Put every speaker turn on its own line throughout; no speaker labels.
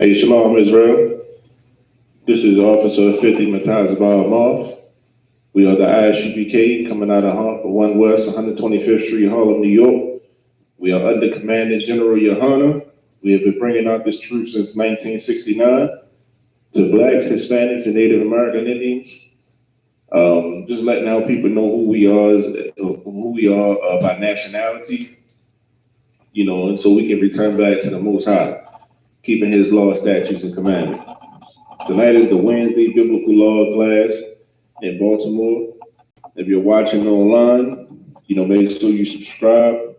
Hey, Shalom Israel. This is Officer 50 Mataz Moth. We are the ISUPK coming out of 1 West 125th Street, Harlem, New York. We are under Commandant General Yohana. We have been bringing out this truth since 1969 to blacks, Hispanics, and Native American Indians. Just letting our people know who we are by nationality, and so we can return back to the Most High, keeping His law, statutes, and commandments. Tonight is the Wednesday Biblical Law class in Baltimore. If you're watching online, make sure you subscribe,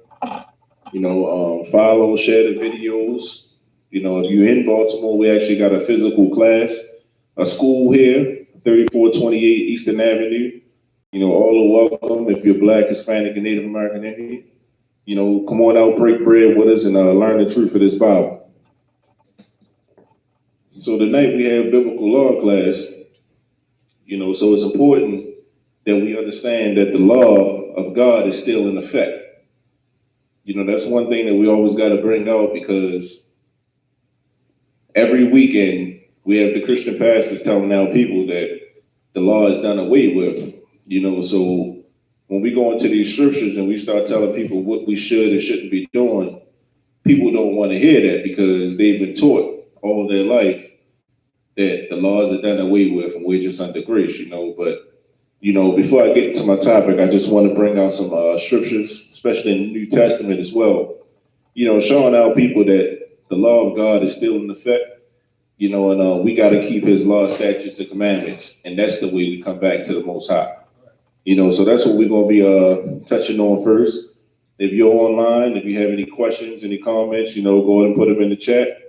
follow, share the videos. If you're in Baltimore, we actually got a physical class, a school here, 3428 Eastern Avenue. All are welcome. If you're Black, Hispanic, and Native American Indian, come on out, break bread with us, and learn the truth of this Bible. So tonight we have biblical law class, so it's important that we understand that the law of God is still in effect. That's one thing that we always got to bring out, because every weekend we have the Christian pastors telling our people that the law is done away with, so when we go into these scriptures and we start telling people what we should and shouldn't be doing, people don't want to hear that, because they've been taught all their life that the laws are done away with and we're just under grace, But, before I get into my topic, I just want to bring out some scriptures, especially in the New Testament as well, showing our people that the law of God is still in effect, and we got to keep His law, statutes, and commandments. And that's the way we come back to the Most High. So that's what we're going to be touching on first. If you're online, if you have any questions, any comments, go ahead and put them in the chat.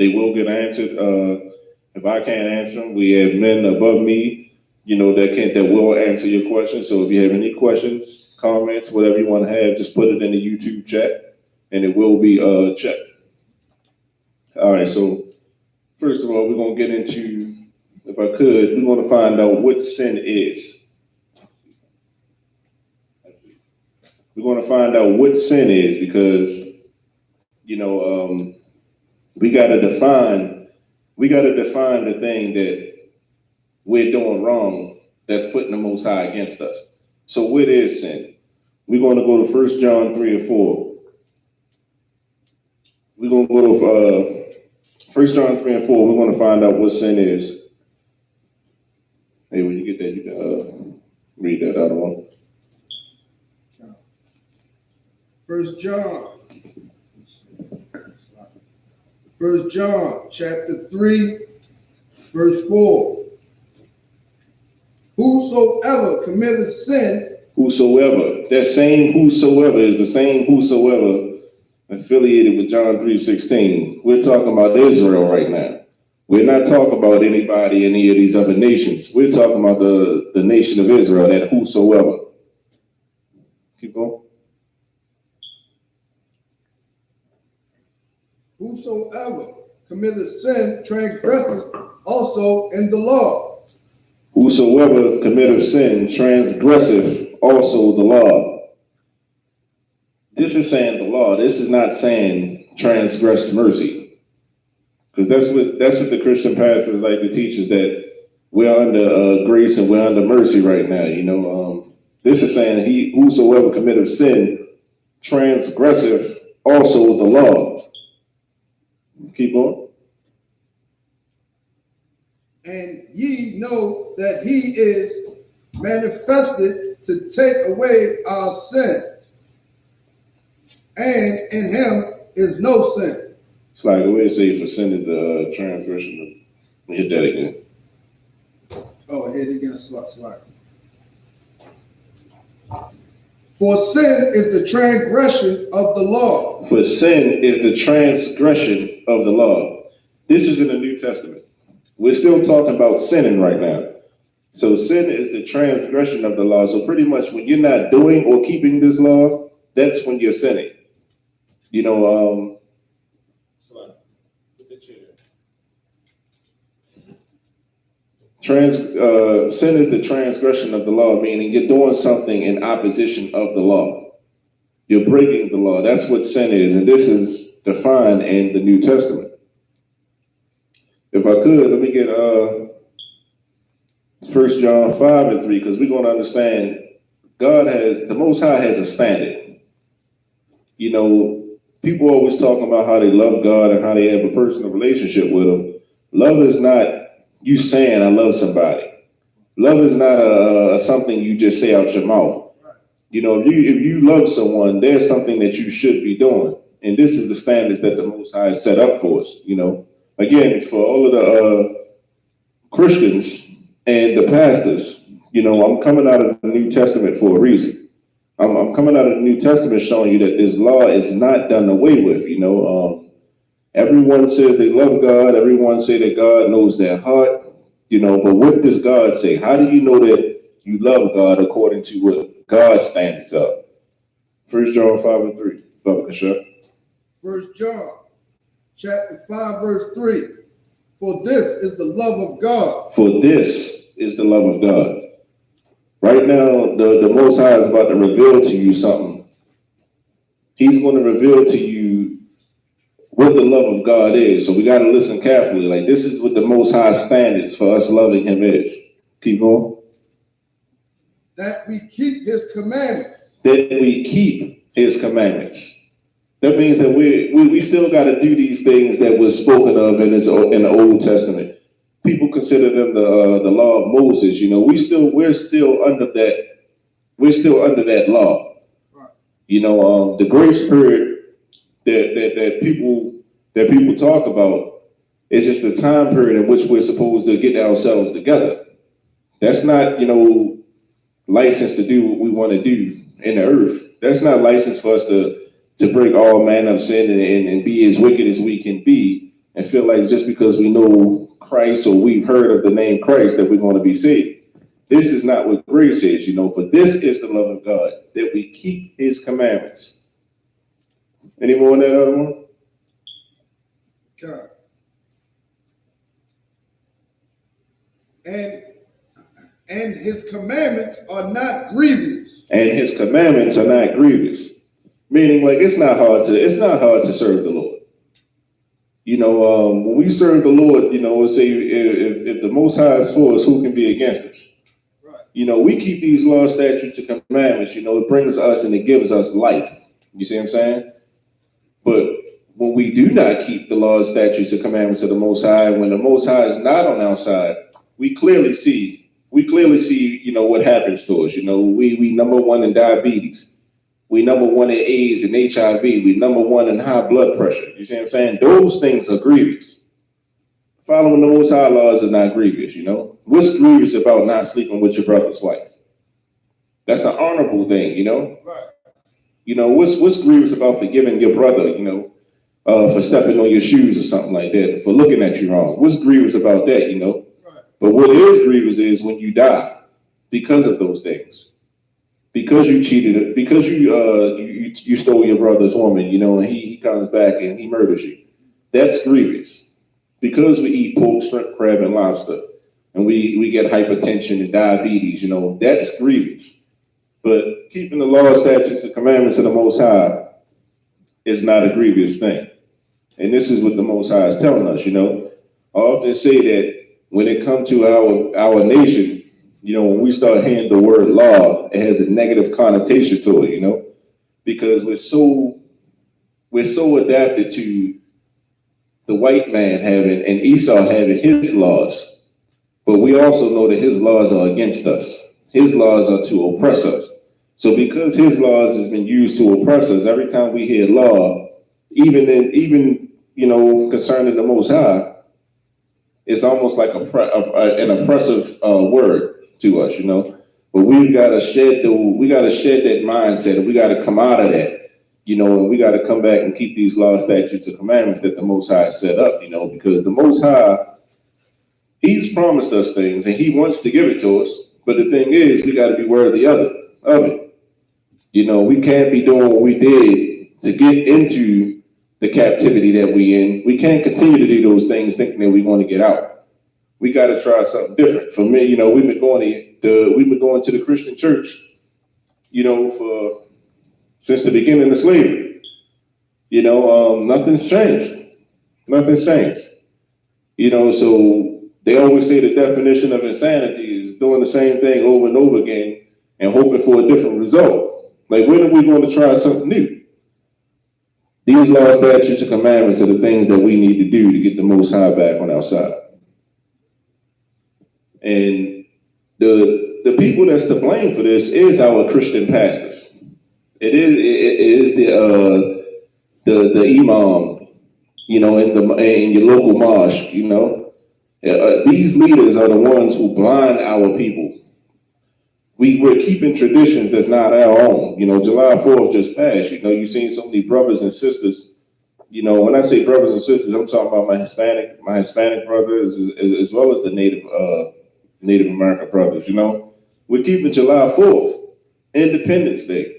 They will get answered. If I can't answer them, we have men above me, that will answer your questions. So if you have any questions, comments, whatever you want to have, just put it in the YouTube chat, and it will be checked. All right. So first of all, we're gonna get into, if I could, we want to find out what sin is. We're going to find out what sin is, because we got to define the thing that we're doing wrong that's putting the Most High against us. So what is sin? We're going to go to 1 John 3 and 4. We're going to go to 1 John 3 and 4. We're going to find out what sin is. Hey, when you get that, you can read that other one.
1 John chapter 3, verse 4. Whosoever committeth sin.
Whosoever. That same whosoever is the same whosoever affiliated with John 3:16. We're talking about Israel right now. We're not talking about anybody, any of these other nations. We're talking about the nation of Israel, that whosoever. Keep going.
Whosoever committeth sin transgresseth also in the law.
Whosoever committeth sin transgresseth also the law. This is saying the law. This is not saying transgress mercy. Because that's what the Christian pastors like to teach us, that we're under grace and we're under mercy right now. This is saying whosoever committeth sin transgresseth also the law. Keep on.
And ye know that He is manifested to take away our sins, and in Him is no sin.
It's like the way it says, for sin is the transgression of. Hit that again.
Oh, hit it again. Slide. For sin is the transgression of the law.
For sin is the transgression of the law. This is in the New Testament. We're still talking about sinning right now. So sin is the transgression of the law. So pretty much when you're not doing or keeping this law, that's when you're sinning. Sin is the transgression of the law, meaning you're doing something in opposition of the law. You're breaking the law. That's what sin is. And this is defined in the New Testament. If I could, let me get 1 John 5:3, because we're going to understand the Most High has a standard. You know, people always talking about how they love God and how they have a personal relationship with Him. Love is not you saying I love somebody. Love is not something you just say out your mouth. You know, if you love someone, there's something that you should be doing, and this is the standards that the Most High has set up for us. You know, again, for all of the Christians and the pastors, you know, I'm coming out of the New Testament for a reason. I'm coming out of the New Testament showing you that this law is not done away with. You know, everyone says they love God. Everyone say that God knows their heart. You know, but what does God say? How do you know that you love God according to what God's standards are? 1 John 5:3. Brother Kasha.
1 John chapter 5, verse 3. For this is the love of God.
For this is the love of God. Right now, the Most High is about to reveal to you something. He's going to reveal to you what the love of God is. So we got to listen carefully. Like, this is what the Most High standards for us loving Him is. Keep going.
That we keep His commandments.
That we keep His commandments. That means that we still got to do these things that was spoken of in the Old Testament. People consider them the law of Moses. You know, we're still under that law. Right. You know, the grace period that people talk about is just the time period in which we're supposed to get ourselves together. That's not, you know, license to do what we want to do in the earth. That's not license for us to break all manner of sin and be as wicked as we can be and feel like just because we know Christ or we've heard of the name Christ that we're going to be saved. This is not what grace is, you know, for this is the love of God, that we keep His commandments. Any more on that other one?
God. And His commandments are not grievous.
And His commandments are not grievous. Meaning, like, it's not hard to serve the Lord. You know, when we serve the Lord, you know, we'll say if the Most High is for us, who can be against us? Right. You know, we keep these laws, statutes, and commandments. You know, it brings us and it gives us life. You see what I'm saying? But when we do not keep the laws, statutes, and commandments of the Most High, when the Most High is not on our side, we clearly see, you know, what happens to us. You know, we number one in diabetes. We number one in AIDS and HIV. We number one in high blood pressure. You see what I'm saying? Those things are grievous. Following the Most High laws are not grievous, you know? What's grievous about not sleeping with your brother's wife? That's an honorable thing, you know? Right. You know, what's grievous about forgiving your brother, you know, for stepping on your shoes or something like that, for looking at you wrong? What's grievous about that, you know? Right. But what is grievous is when you die because of those things. Because you cheated, because you stole your brother's woman, you know, and he comes back and he murders you. That's grievous. Because we eat pork, shrimp, crab, and lobster, and we get hypertension and diabetes, you know, that's grievous. But keeping the law, statutes, and commandments of the Most High is not a grievous thing. And this is what the Most High is telling us, you know. I often say that when it comes to our nation, you know, when we start hearing the word law, it has a negative connotation to it, you know, because we're so adapted to the white man having and Esau having his laws, but we also know that his laws are against us. His laws are to oppress us. So because his laws has been used to oppress us, every time we hear law, even you know, concerning the Most High, it's almost like an oppressive word to us, you know. But we gotta shed that mindset, and we gotta come out of that, you know, and we gotta come back and keep these laws, statutes, and commandments that the Most High set up, you know, because the Most High, He's promised us things and He wants to give it to us. But the thing is, we gotta be worthy of it. You know, we can't be doing what we did to get into the captivity that we in. We can't continue to do those things thinking that we're going to get out. We got to try something different. For me, you know, we've been going to the Christian church, you know, since the beginning of slavery. Nothing's changed. Nothing's changed. So they always say the definition of insanity is doing the same thing over and over again and hoping for a different result. Like, when are we going to try something new? These laws, statutes, and commandments are the things that we need to do to get the Most High back on our side. And the people that's to blame for this is our Christian pastors. It is the imam, in your local mosque. These leaders are the ones who blind our people. We're keeping traditions that's not our own. July 4th just passed. You've seen so many brothers and sisters. When I say brothers and sisters, I'm talking about my Hispanic brothers as well as the Native American brothers. We're keeping July 4th, Independence Day.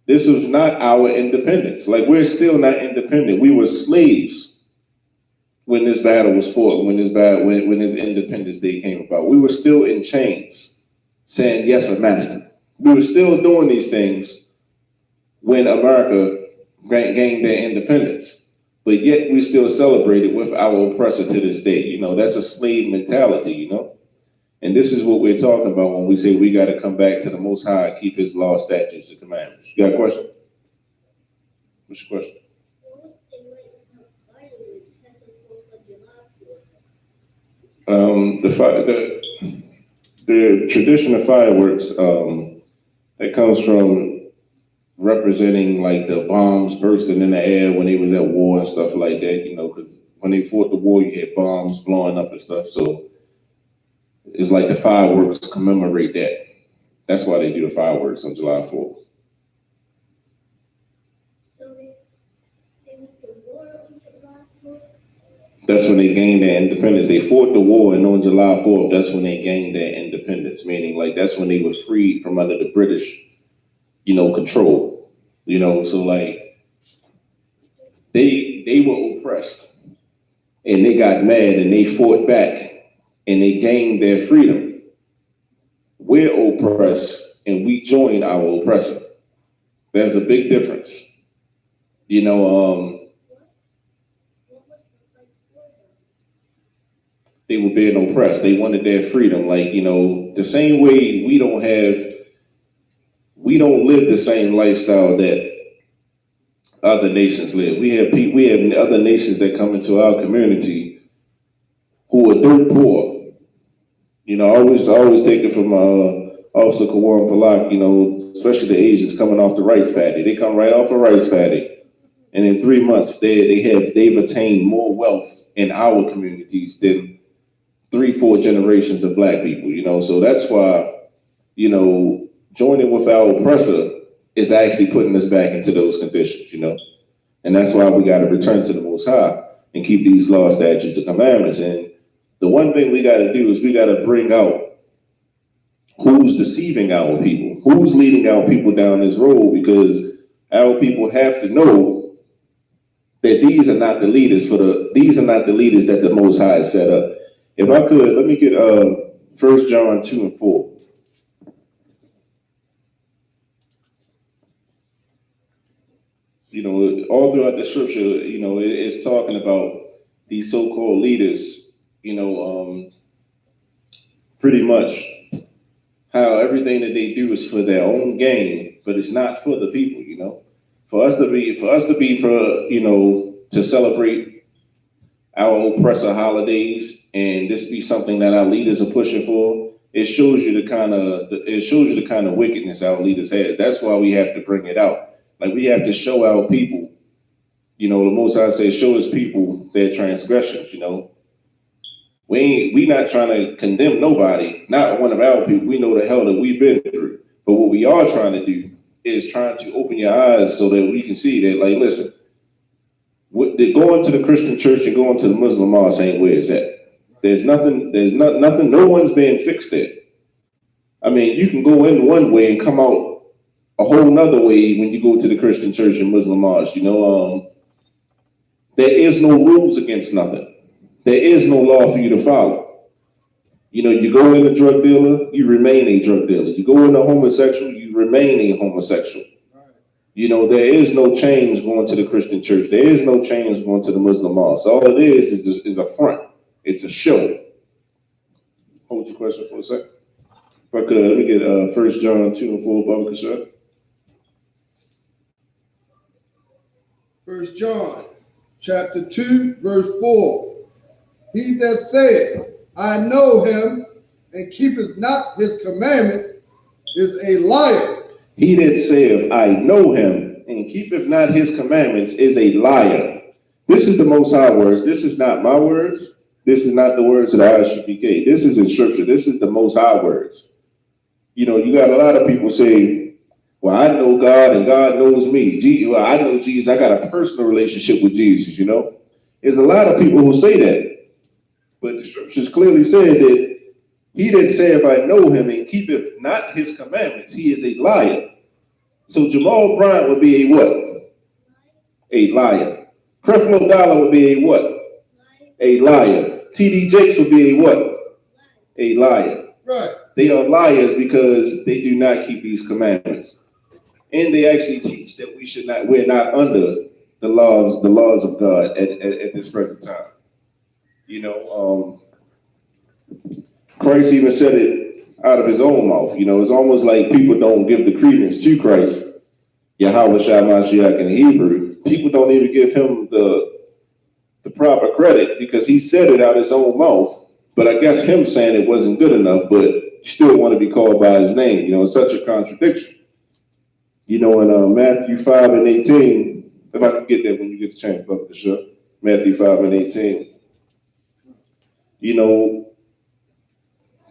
This was not our independence. Like, we're still not independent. We were slaves when this battle was fought, when this Independence Day came about. We were still in chains, saying, yes, master. We were still doing these things when America gained their independence. But yet we still celebrate it with our oppressor to this day. That's a slave mentality, And this is what we're talking about when we say we got to come back to the Most High and keep his law, statutes, and commandments. You got a question? What's your question? The tradition of fireworks, that comes from representing like the bombs bursting in the air when they was at war and stuff like that, because when they fought the war, you had bombs blowing up and stuff. So it's like the fireworks commemorate that. That's why they do the fireworks on July 4th. That's when they gained their independence. They fought the war, and on July 4th, that's when they gained their independence, meaning like that's when they were freed from under the British, control. So like they were oppressed, and they got mad, and they fought back, and they gained their freedom. We're oppressed, and we join our oppressor. There's a big difference. They were being oppressed. They wanted their freedom. Like, the same way we don't live the same lifestyle that other nations live. We have other nations that come into our community who are dirt poor. I always take it from Officer Kawan Palak, especially the Asians coming off the rice paddy. They come right off a rice paddy. And in 3 months, they've attained more wealth in our communities than 3-4 generations of black people, So that's why, joining with our oppressor is actually putting us back into those conditions, And that's why we got to return to the Most High and keep these laws, statutes, and commandments. And the one thing we got to do is we got to bring out who's deceiving our people, who's leading our people down this road, because our people have to know that these are not the leaders that the Most High has set up. If I could, let me get 1 John 2 and 4. All throughout the scripture, it's talking about these so-called leaders, pretty much how everything that they do is for their own gain, but it's not for the people, For us to be to celebrate our oppressor holidays, and this be something that our leaders are pushing for, it shows you the kind of wickedness our leaders have. That's why we have to bring it out. Like, we have to show our people, the Most High says, show his people their transgressions, We not trying to condemn nobody, not one of our people. We know the hell that we've been through. But what we are trying to do is trying to open your eyes so that we can see that, like, listen, going to the Christian church and going to the Muslim mosque ain't where it's at. There's nothing, no one's being fixed there. I mean, you can go in one way and come out a whole nother way when you go to the Christian church and Muslim mosque. There is no rules against nothing. There is no law for you to follow. You go in a drug dealer, you remain a drug dealer. You go in a homosexual, you remain a homosexual. You know, there is no change going to the Christian church. There is no change going to the Muslim mosque. All it is a front. It's a show. Hold your question for a second. If I could, let me get 1 John 2 and 4, Baba Kashad.
1 John chapter 2, verse 4. He that saith, I know him, and keepeth not his commandments, is a liar.
He that saith, I know him, and keepeth not his commandments, is a liar. This is the Most High words. This is not my words. This is not the words of the ISUPK. This is in Scripture. This is the Most High words. You know, you got a lot of people say, well, I know God and God knows me. Well, I know Jesus. I got a personal relationship with Jesus, you know. There's a lot of people who say that. But the Scriptures clearly said that he that saith, I know him, and keepeth not his commandments, he is a liar. So Jamal Bryant would be a what? A liar. Creflo Dollar would be a what? A liar. T.D. Jakes would be a what? A liar.
Right.
They are liars because they do not keep these commandments. And they actually teach that we're not under the laws of God at this present time. You know, Christ even said it out of his own mouth. You know, it's almost like people don't give the credence to Christ, Yahweh Shai Mashiach in Hebrew. People don't even give him the proper credit because he said it out of his own mouth. But I guess him saying it wasn't good enough, but you still want to be called by his name. You know, it's such a contradiction. You know, in Matthew 5 and 18, if I can get that when you get the chance, Brother Bishop, Matthew 5 and 18. You know,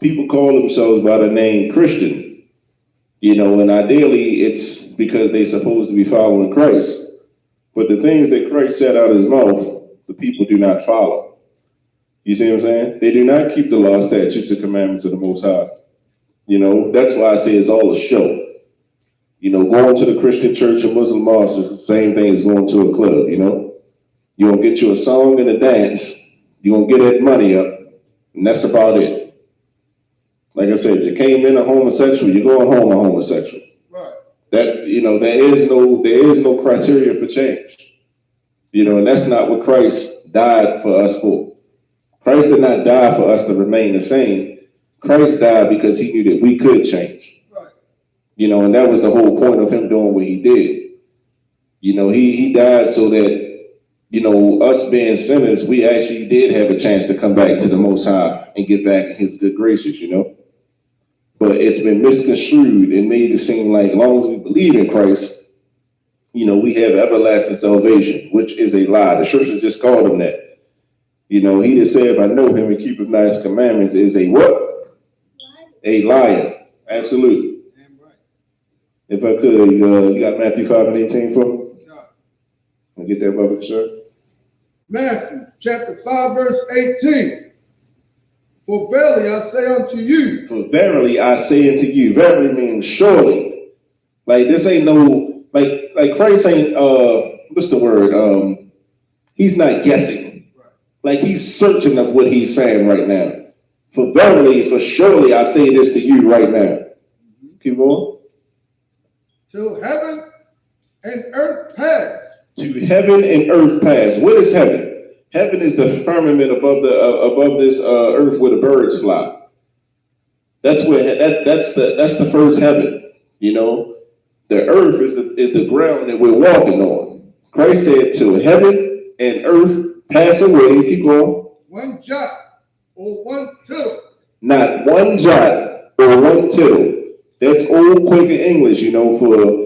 people call themselves by the name Christian, you know, and ideally it's because they're supposed to be following Christ. But the things that Christ said out of his mouth, the people do not follow. You see what I'm saying? They do not keep the law, statutes, and commandments of the Most High. You know, that's why I say it's all a show. You know, going to the Christian church or Muslim mosque is the same thing as going to a club, you know? You're going to get you a song and a dance. You're going to get that money up. And that's about it. Like I said, you came in a homosexual, you're going home a homosexual.
Right.
That, you know, there is no criteria for change. You know, and that's not what Christ died for us for. Christ did not die for us to remain the same. Christ died because he knew that we could change.
Right.
You know, and that was the whole point of him doing what he did. You know, he died so that, you know, us being sinners, we actually did have a chance to come back to the Most High and get back in his good graces, you know. But it's been misconstrued and made it seem like as long as we believe in Christ, you know, we have everlasting salvation, which is a lie. The scriptures just called him that. You know, he that said, if I know him and keep his nice commandments, is a what? A liar. Absolutely.
Damn right.
If I could, you got Matthew 5 and 18 for me?
Yeah.
I'll get that, Brother Sir.
Matthew chapter 5, verse 18. For verily I say unto you.
For verily I say unto you. Verily means surely. Like this ain't no, like Christ ain't, what's the word? He's not guessing.
Right.
Like he's searching of what he's saying right now. For verily, for surely I say this to you right now. Mm-hmm. Keep going.
Till heaven and earth pass.
To heaven and earth pass. What is heaven? Heaven is the firmament above this earth where the birds fly. That's the first heaven. You know, the earth is the ground that we're walking on. Christ said, "Till heaven and earth pass away." Keep going.
One jot or one tittle.
Not one jot or one tittle. That's old Quaker English, you know, for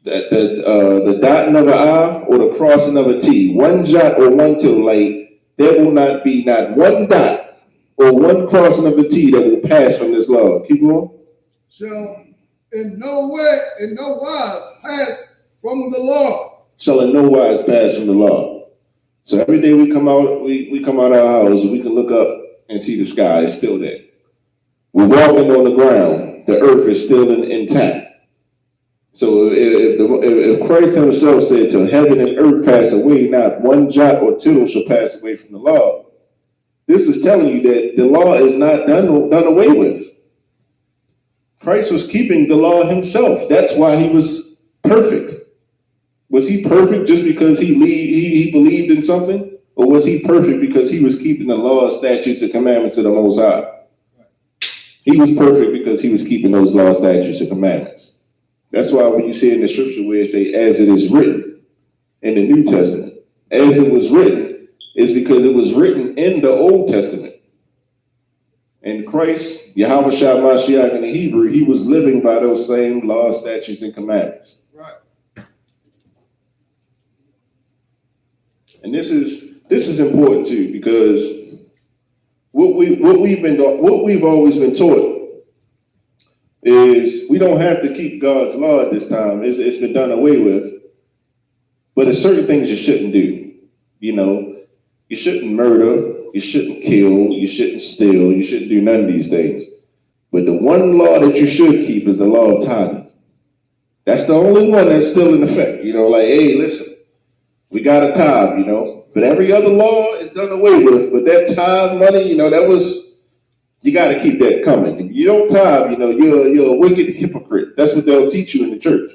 the dotting of an I or the crossing of a T. One jot or one tittle, like there will not be not one dot or one crossing of the T that will pass from this law. Keep going.
Shall in no wise pass from the law.
Shall in no wise pass from the law. So every day we come out, we come out of our house, we can look up and see the sky. It's still there. We're walking on the ground. The earth is still intact. So if Christ himself said, till heaven and earth pass away, not one jot or tittle shall pass away from the law. This is telling you that the law is not done away with. Christ was keeping the law himself. That's why he was perfect? Was he perfect just because he believed in something? Or was he perfect because he was keeping the laws, statutes, and commandments of the Most High? He was perfect because he was keeping those laws, statutes, and commandments. That's why when you see in the scripture where it say, as it is written in the New Testament, as it was written, is because it was written in the Old Testament. And Christ, Yahweh Shah Mashiach in the Hebrew, he was living by those same laws, statutes, and commandments. Right. And this is important too, because what we've always been taught is we don't have to keep God's law at this time. It's been done away with. But there's certain things you shouldn't do. You know, you shouldn't murder, you shouldn't kill, you shouldn't steal, you shouldn't do none of these things. But the one law that you should keep is the law of tithing. That's the only one that's still in effect. You know, like, hey, listen, we got a tithe, you know. But every other law is done away with. But that tithe money, you know, you got to keep that coming. If you don't tithe, you know, you're a wicked hypocrite. That's what they'll teach you in the church.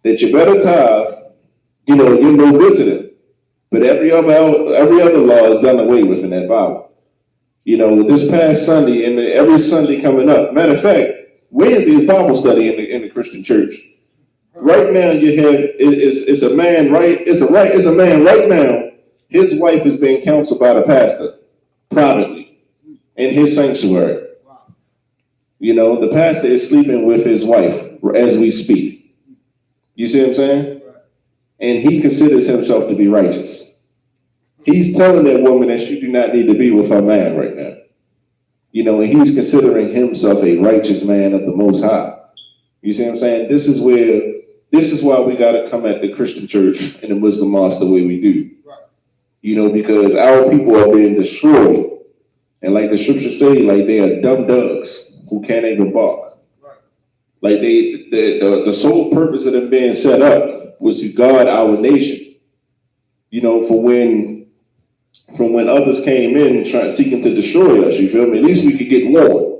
That you better tithe, you know, you're no good to them. But every other law is done away with in that Bible. You know, this past Sunday and every Sunday coming up. Matter of fact, Wednesday is Bible study in the Christian church. Right now, you have it's a man right now. His wife is being counseled by the pastor privately in his sanctuary. You know, the pastor is sleeping with his wife as we speak. You see what I'm saying? And he considers himself to be righteous. He's telling that woman that she do not need to be with her man right now. You know, and he's considering himself a righteous man of the Most High. You see what I'm saying? This is why we got to come at the Christian church and the Muslim mosque the way we do. You know, because our people are being destroyed. And like the scriptures say, like they are dumb dogs who can't even bark. Like the sole purpose of them being set up was to guard our nation. You know, from when others came in seeking to destroy us, you feel me? At least we could get warned.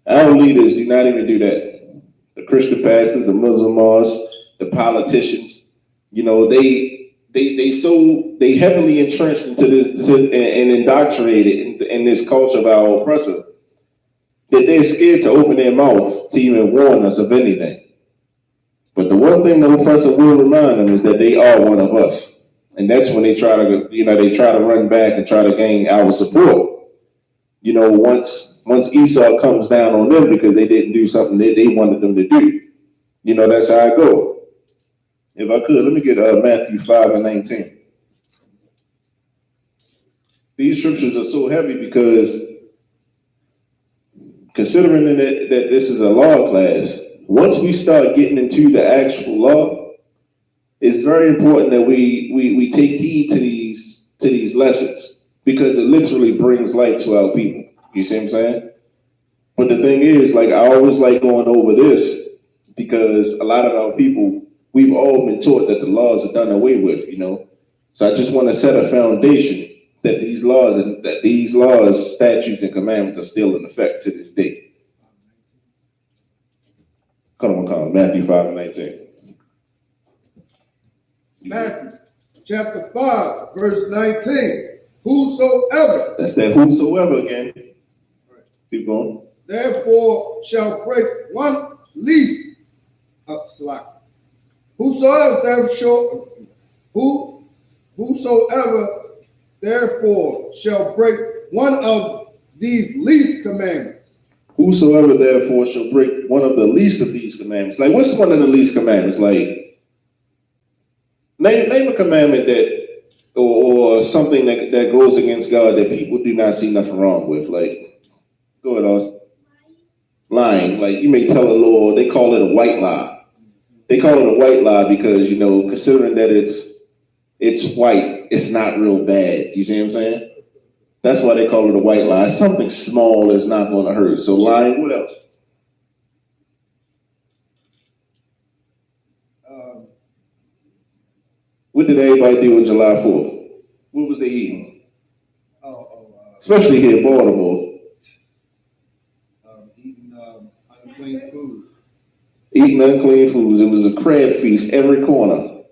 Our leaders do not even do that. The Christian pastors, the Muslim mosques, the politicians, you know, they heavily entrenched into this and indoctrinated in this culture of our oppressor that they're scared to open their mouth to even warn us of anything. But the one thing the oppressor will remind them is that they are one of us. And that's when they try to run back and try to gain our support. You know, once Esau comes down on them because they didn't do something they wanted them to do. You know, that's how I go. If I could, let me get Matthew 5:19. These scriptures are so heavy because considering that this is a law class, once we start getting into the actual law, it's very important that we take heed to these lessons because it literally brings life to our people. You see what I'm saying? But the thing is, like, I always like going over this because a lot of our people, we've all been taught that the laws are done away with, you know. So I just want to set a foundation that these laws, statutes, and commandments are still in effect to this day. Come on, Matthew 5:19.
Matthew chapter 5, verse 19. Whosoever.
That's that whosoever again. Keep going.
Therefore shall break one least of slack. Whosoever therefore shall break one of these least commandments.
Whosoever therefore shall break one of the least of these commandments. Like, what's one of the least commandments? Like, name a commandment or something that goes against God that people do not see nothing wrong with. Like, go ahead, Austin. Lying. Like, you may tell a law, they call it a white lie. They call it a white lie because, you know, considering that it's white, it's not real bad. You see what I'm saying? That's why they call it a white lie. Something small is not going to hurt. So lying, what else? What did everybody do on July 4th? What was they eating? Especially here in Baltimore.
Eating unclean food.
eating unclean foods. It was a crab feast every corner.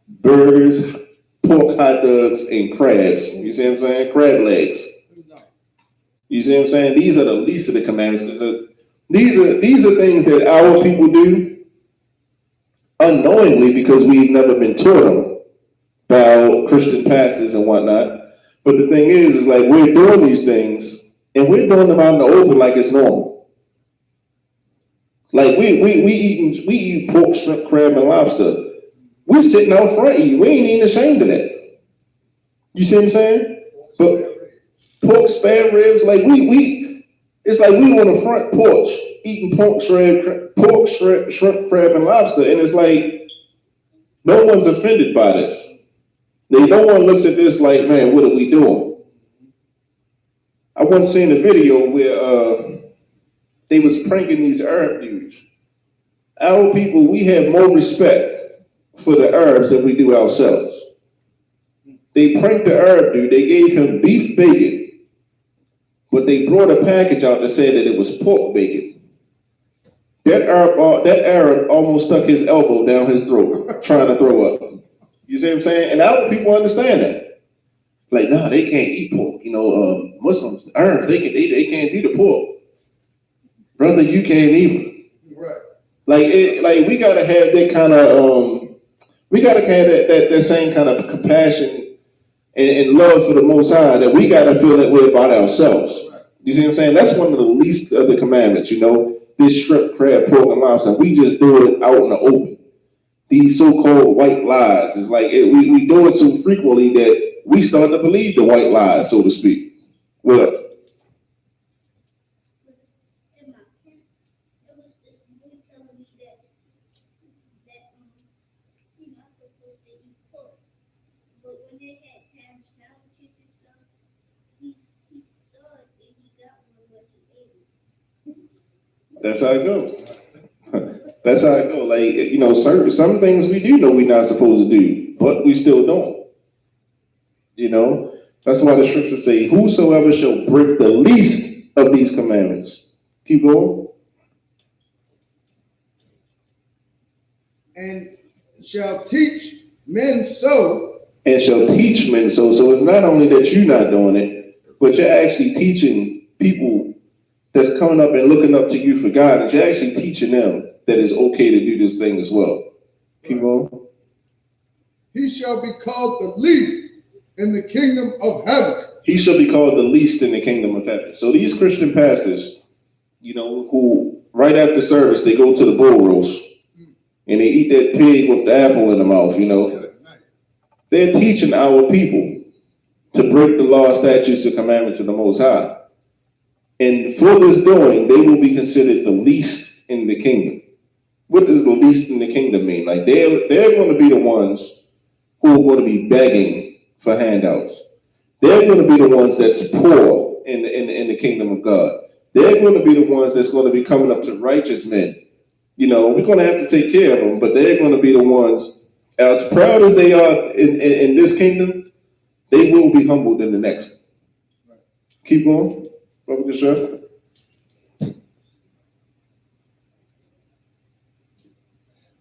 Burgers, pork hot dogs, and crabs. You see what I'm saying? Crab legs. You see what I'm saying? These are the least of the commandments. These are things that our people do unknowingly because we've never been taught them by our Christian pastors and whatnot. But the thing is like we're doing these things and we're doing them out in the open like it's normal. Like we eat pork, shrimp, crab, and lobster. We're sitting out front eating. We ain't even ashamed of that. You see what I'm saying? But pork, spare ribs, like it's like we on the front porch eating pork, shrimp, crab, and lobster, and it's like no one's offended by this. No one looks at this like, man, what are we doing? I once seen a video where they was pranking these Arab dudes. Our people, we have more respect for the Arabs than we do ourselves. They pranked the Arab dude. They gave him beef bacon, but they brought a package out that said that it was pork bacon. That Arab almost stuck his elbow down his throat, trying to throw up. You see what I'm saying? And our people understand that. Like, nah, they can't eat pork. You know, Muslims, Arabs, they can't do the pork. Brother, you can't either.
Right.
Like we gotta have that kind of we gotta have that same kind of compassion and love for the Most High that we gotta feel that way about ourselves. Right. You see what I'm saying? That's one of the least of the commandments, you know. This shrimp, crab, pork, and lobster, we just do it out in the open. These so-called white lies, it's like we do it so frequently that we start to believe the white lies, so to speak. What else? That's how it goes. That's how it goes. Like, you know, some things we do know we're not supposed to do, but we still don't. You know, that's why the scriptures say, whosoever shall break the least of these commandments. Keep going.
And shall teach men so.
And shall teach men so. So it's not only that you're not doing it, but you're actually teaching people that's coming up and looking up to you for guidance. You're actually teaching them that it's okay to do this thing as well. Keep on.
He shall be called the least in the kingdom of heaven.
He shall be called the least in the kingdom of heaven. So these Christian pastors, you know, who right after service, they go to the bull roast and they eat that pig with the apple in the mouth, you know. They're teaching our people to break the law, statutes, and commandments of the Most High. And for this doing, they will be considered the least in the kingdom. What does the least in the kingdom mean? Like they're going to be the ones who are going to be begging for handouts. They're going to be the ones that's poor in the kingdom of God. They're going to be the ones that's going to be coming up to righteous men. You know, we're going to have to take care of them, but they're going to be the ones, as proud as they are in this kingdom, they will be humbled in the next one. Right. Keep going. Brother Kishore.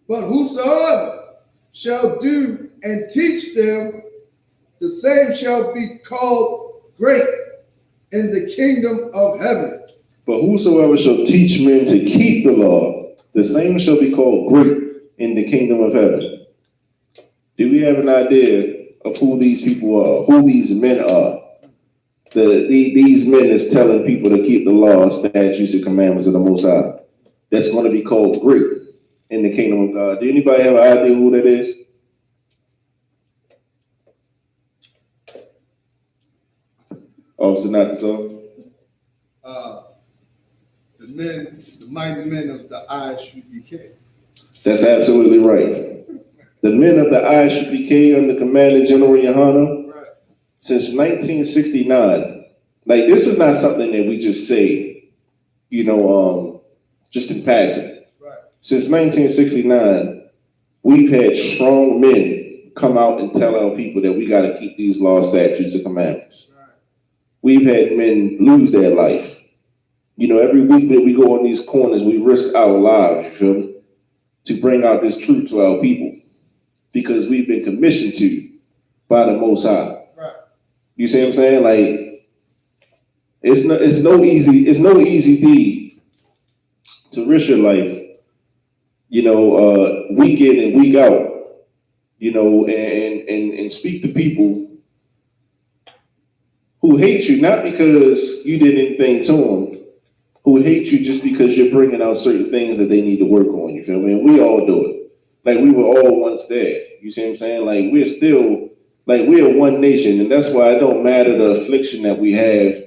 But whosoever shall do and teach them, the same shall be called great in the kingdom of heaven.
But whosoever shall teach men to keep the law, the same shall be called great in the kingdom of heaven. Do we have an idea of who these people are, who these men are? These men is telling people to keep the law, statutes, and commandments of the Most High. That's going to be called great in the kingdom of God. Do anybody have an idea who that is? Officer, not so.
The mighty men of the ISUPK.
That's absolutely right. The men of the ISUPK under Commander General Yohana, right, since 1969. Like, this is not something that we just say, you know, just in passing. Right. Since 1969, we've had strong men come out and tell our people that we got to keep these laws, statutes, and commandments. Right. We've had men lose their life. You know, every week that we go on these corners, we risk our lives, you feel me? to bring out this truth to our people, because we've been commissioned to by the Most High.
Right.
You see what I'm saying? Like, it's no easy deed to risk your life, week in and week out, and speak to people who hate you, not because you did anything to them, who hate you just because you're bringing out certain things that they need to work on. You feel me? And we all do it. Like, we were all once there. You see what I'm saying? Like, we're still, like, we're one nation, and that's why it don't matter the affliction that we have,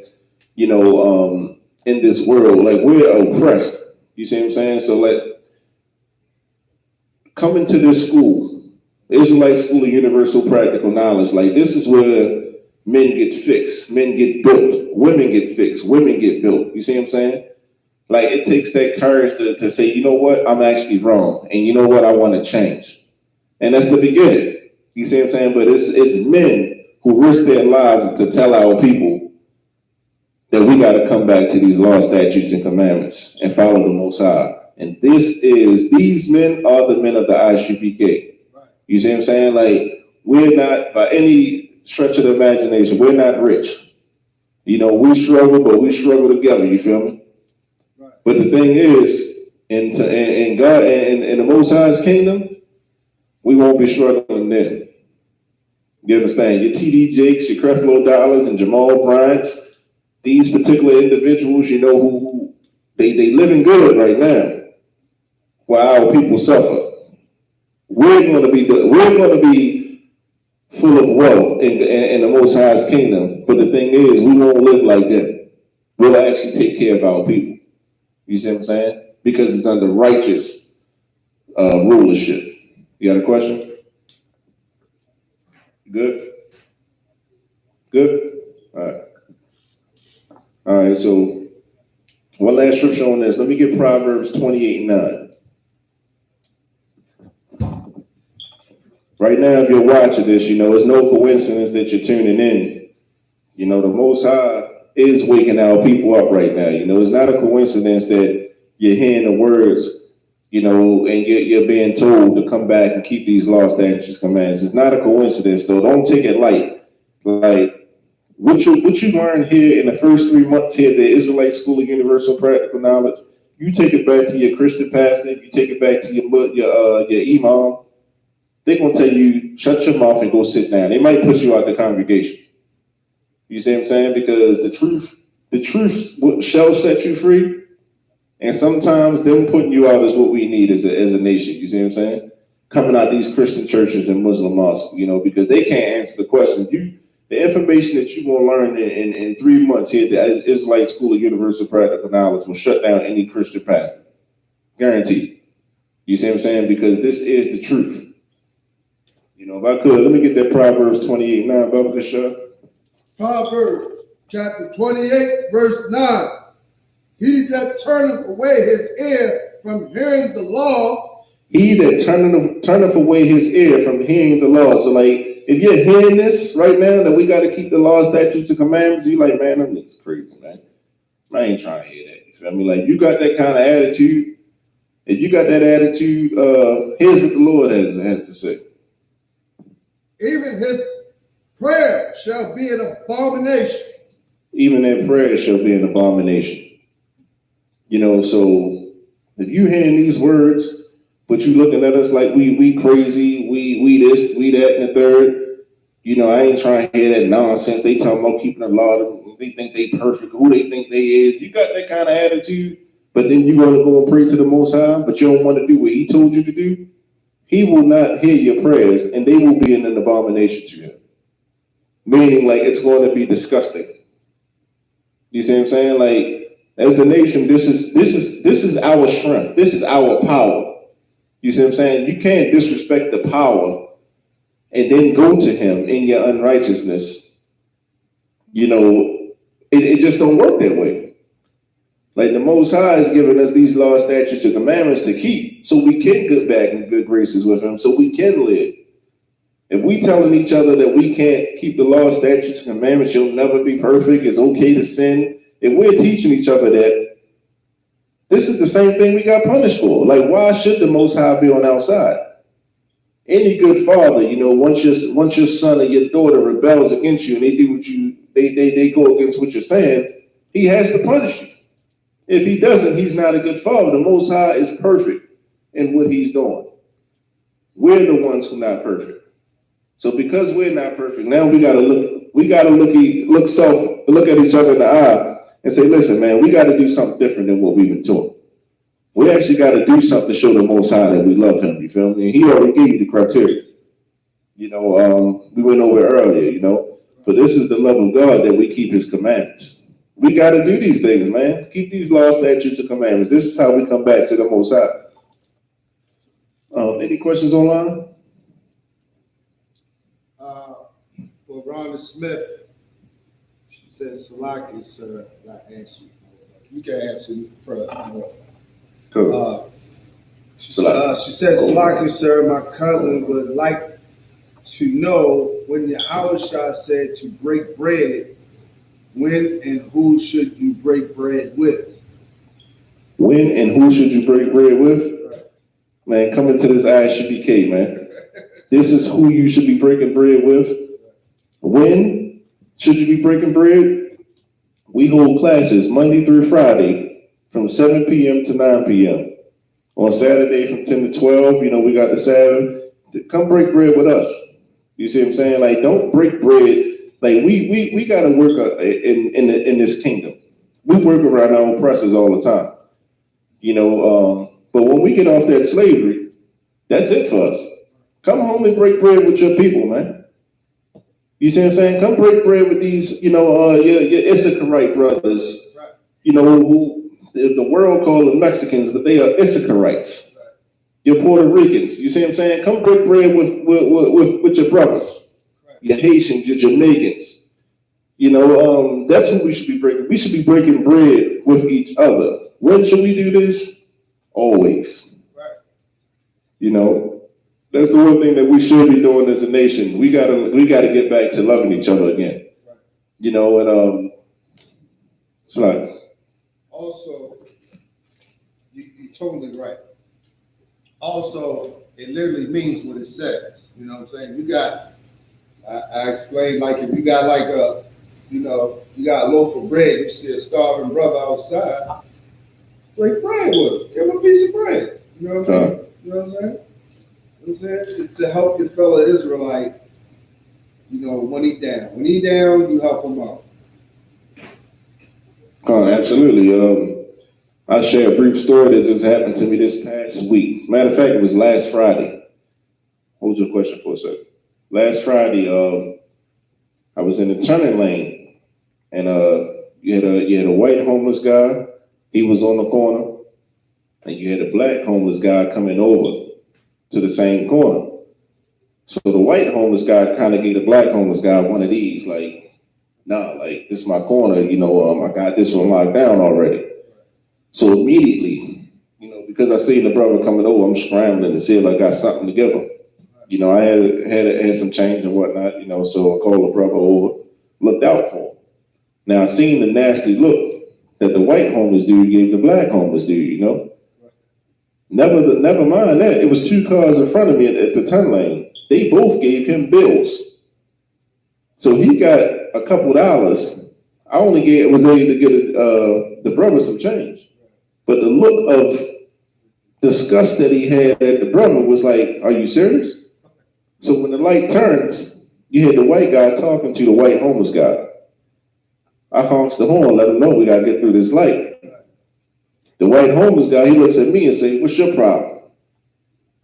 in this world. Like, we're oppressed. You see what I'm saying? So, like, coming to this school, Israelite School of Universal Practical Knowledge, like, this is where men get fixed, men get built, women get fixed, women get built. You see what I'm saying? Like, it takes that courage to say, you know what, I'm actually wrong, and you know what, I want to change. And that's the beginning. You see what I'm saying? But it's men who risk their lives to tell our people that we got to come back to these laws, statutes, and commandments and follow the Most High. And these men are the men of the ISUPK. You see what I'm saying? Like, we're not, by any stretch of the imagination, we're not rich. We struggle, but we struggle together. You feel me? Right. But the thing is, in God and in the Most High's kingdom, we won't be struggling then. You understand? Your TD Jakes, your Creflo Dollars, and Jamal Bryants, these particular individuals, who they living good right now, while our people suffer. We're going to be full of wealth in the Most High's kingdom. But the thing is, we won't live like that. We'll actually take care of our people. You see what I'm saying? Because it's under righteous rulership. You got a question? Good? Good? All right, so one last scripture on this. Let me get Proverbs 28:9. Right now, if you're watching this, it's no coincidence that you're tuning in. The Most High is waking our people up right now. It's not a coincidence that you're hearing the words, and you're being told to come back and keep these laws, statutes, commands. It's not a coincidence, though. Don't take it light. Like, what you learn here in the first 3 months here at the Israelite School of Universal Practical Knowledge, you take it back to your Christian pastor, you take it back to your imam. They're going to tell you, shut your mouth and go sit down. They might push you out the congregation. You see what I'm saying? Because the truth shall set you free. And sometimes them putting you out is what we need as a nation. You see what I'm saying? Coming out these Christian churches and Muslim mosques, because they can't answer the question. The information that you're going to learn in 3 months here at the Israelite School of Universal Practical Knowledge will shut down any Christian pastor. Guaranteed. You see what I'm saying? Because this is the truth. If I could, let me get that Proverbs 28:9, Baba Kasha.
Proverbs chapter 28, verse 9. He that turneth away his ear from hearing the law. He that turneth away his ear from hearing the law. So, like, if you're hearing this right now, that we got to keep the laws, statutes, and commandments, you like, man, them niggas crazy, man. I ain't trying to hear that. You feel me? Like, you got that kind of attitude. If you got that attitude, here's what the Lord has to say. Even his prayer shall be an abomination. Even their prayer shall be an abomination. So if you hearing these words, but you looking at us like we crazy, we this, we that, and the third, I ain't trying to hear that nonsense. They talking about keeping the law. They think they perfect. Who they think they is. You got that kind of attitude, but then you want to go and pray to the Most High, but you don't want to do what He told you to do. He will not hear your prayers, and they will be an abomination to Him. Meaning, like, it's going to be disgusting. You see what I'm saying? Like, as a nation, this is our strength. This is our power. You see what I'm saying? You can't disrespect the power and then go to Him in your unrighteousness. It just don't work that way. Like, the Most High has given us these laws, statutes, and commandments to keep, so we can get back in good graces with Him, so we can live. If we telling each other that we can't keep the laws, statutes, and commandments, you'll never be perfect, it's okay to sin. If we're teaching each other that
This is the same thing we got punished for. Like, why should the Most High be on our side? Any good father, once your son or your daughter rebels against you and they do what they go against what you're saying, he has to punish you. If he doesn't, he's not a good father. The Most High is perfect in what he's doing. We're the ones who are not perfect. So because we're not perfect, now we gotta look at each other in the eye and say, listen, man, we gotta do something different than what we've been taught. We actually gotta do something to show the Most High that we love him, you feel me? And he already gave you the criteria. We went over it earlier, but this is the love of God that we keep his commandments. We gotta do these things, man. Keep these laws, statutes, and commandments. This is how we come back to the Most High. Any questions online?
For Rhonda Smith, she says, Salaki, sir, I asked you. You can answer first.
Cool.
She says, Salaki, sir, my cousin would like to know when the Awashah said to break bread, when and who should you break bread with?
When and who should you break bread with? Man, come into this ISUPK, man. This is who you should be breaking bread with. When should you be breaking bread? We hold classes Monday through Friday from 7 p.m. to 9 p.m. On Saturday from 10 to 12, we got the Sabbath. Come break bread with us. You see what I'm saying? Like, don't break bread. Like, we got to work in this kingdom. We work around our oppressors all the time. But when we get off that slavery, that's it for us. Come home and break bread with your people, man. You see what I'm saying? Come break bread with these, your Issacharite brothers, who the world call them Mexicans, but they are Issacharites. Your Puerto Ricans. You see what I'm saying? Come break bread with your brothers, your Haitians, your Jamaicans. That's who we should be breaking. We should be breaking bread with each other. When should we do this? Always. That's the one thing that we should be doing as a nation. We gotta get back to loving each other again. It's like.
Also, you're totally right. Also, it literally means what it says. You know what I'm saying? You got, I explained, like, if you got like you got a loaf of bread, you see a starving brother outside, break bread with him. Give him a piece of bread. You know what I'm saying? You know what I'm saying? It's to help your fellow Israelite, when he down. When he down, you help him out.
Absolutely. I'll share a brief story that just happened to me this past week. Matter of fact, it was last Friday. Hold your question for a second. Last Friday, I was in the turning lane, and you had a white homeless guy. He was on the corner, and you had a black homeless guy coming over to the same corner. So the white homeless guy kind of gave the black homeless guy one of these, like, nah, like, this is my corner, I got this one locked down already. So immediately, because I seen the brother coming over, I'm scrambling to see if I got something to give him. I had some change and whatnot, so I called the brother over, looked out for him. Now I seen the nasty look that the white homeless dude gave the black homeless dude, Never mind that. It was two cars in front of me at the turn lane. They both gave him bills. So he got a couple dollars. I only was able to get the brother some change. But the look of disgust that he had at the brother was like, are you serious? So when the light turns, you hear the white guy talking to the white homeless guy. I honks the horn, let him know we got to get through this light. The white homeless guy, he looks at me and says, what's your problem?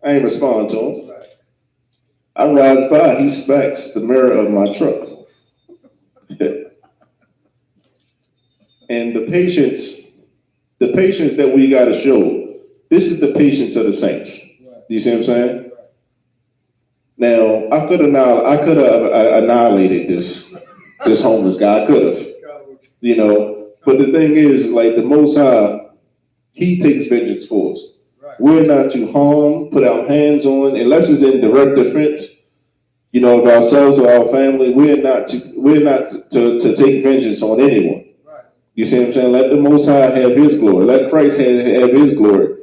I ain't responding to him. I ride by, he smacks the mirror of my truck. And the patience that we got to show, this is the patience of the saints. Do you see what I'm saying? Now, I could have annihilated this homeless guy. I could have, But the thing is, like, the Most High, he takes vengeance for us. We're not to harm, put our hands on, unless it's in direct defense, of ourselves or our family. We're not to take vengeance on anyone. You see what I'm saying? Let the Most High have his glory. Let Christ have his glory.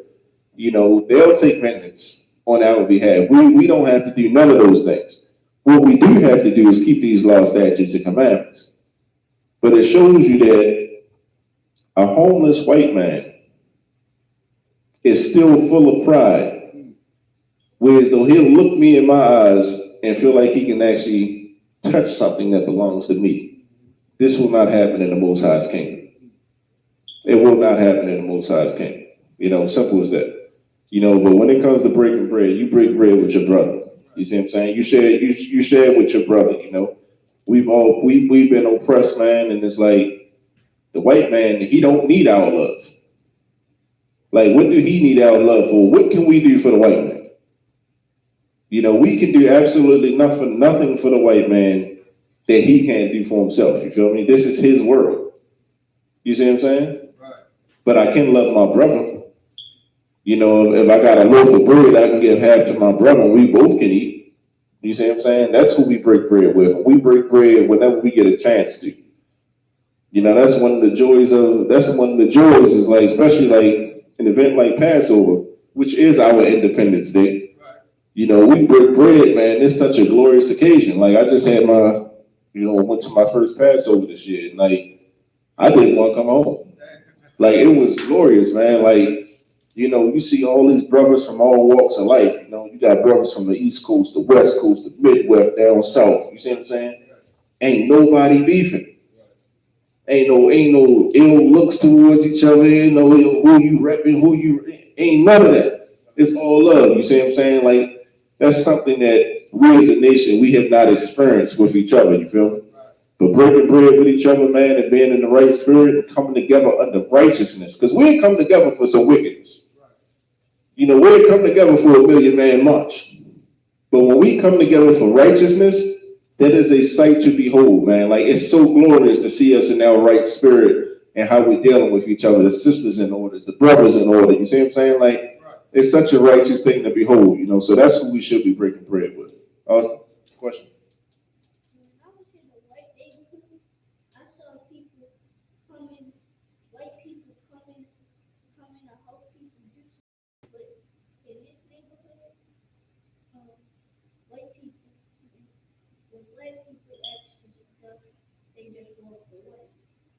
They'll take vengeance on our behalf. We don't have to do none of those things. What we do have to do is keep these laws, statutes, and commandments. But it shows you that a homeless white man is still full of pride, whereas though he'll look me in my eyes and feel like he can actually touch something that belongs to me. This will not happen in the Most High's kingdom. It will not happen in the Most High's kingdom. Simple as that. But when it comes to breaking bread, you break bread with your brother. You see what I'm saying? You share it with your brother. We've been oppressed, man, and it's like the white man, he don't need our love. Like, what do he need our love for? What can we do for the white man? We can do absolutely nothing for the white man that he can't do for himself. You feel me? This is his world. You see what I'm saying?
Right.
But I can love my brother. If I got a loaf of bread, I can give half to my brother and we both can eat. You see what I'm saying? That's who we break bread with. We break bread whenever we get a chance to. That's one of the joys is like, especially like an event like Passover, which is our Independence Day.
Right.
We break bread, man. It's such a glorious occasion. Like, I just had went to my first Passover this year, and like, I didn't want to come home. Like, it was glorious, man. Like, you see all these brothers from all walks of life. You got brothers from the East Coast, the West Coast, the Midwest, down South. You see what I'm saying? Ain't nobody beefing. Ain't no ill looks towards each other. Ain't no who you repping, ain't none of that. It's all love. You see what I'm saying? Like, that's something that we as a nation, we have not experienced with each other. You feel me? But breaking bread with each other, man, and being in the right spirit and coming together under righteousness. Because we ain't come together for some wickedness. We ain't come together for a million-man march. But when we come together for righteousness, that is a sight to behold, man. Like, it's so glorious to see us in our right spirit and how we're dealing with each other, the sisters in order, the brothers in order. You see what I'm saying? Like, it's such a righteous thing to behold, So that's who we should be breaking bread with. Austin, question?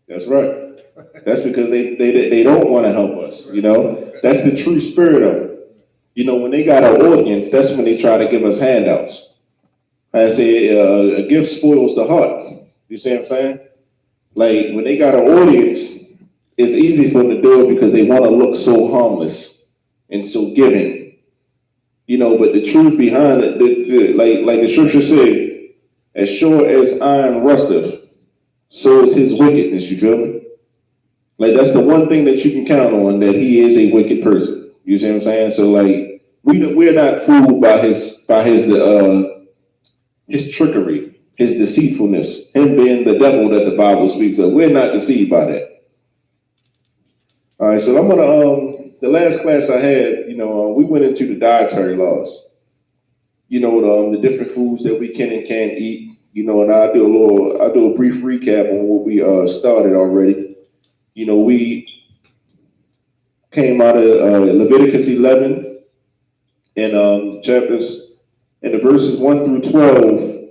That's right. That's because they don't want to help us, That's the true spirit of it. When they got an audience, that's when they try to give us handouts. I say a gift spoils the heart. You see what I'm saying? Like, when they got an audience, it's easy for them to do it because they want to look so harmless and so giving. But the truth behind it, like the scripture said, as sure as iron rusteth, so is his wickedness. You feel me? Like, that's the one thing that you can count on, that he is a wicked person. You see what I'm saying? So like, we're not fooled by his trickery, his deceitfulness, him being the devil that the Bible speaks of. We're not deceived by that. All right, so I'm gonna the last class I had, we went into the dietary laws. The different foods that we can and can't eat. And I'll do a brief recap on what we started already. We came out of Leviticus 11 and chapters, and the verses 1 through 12.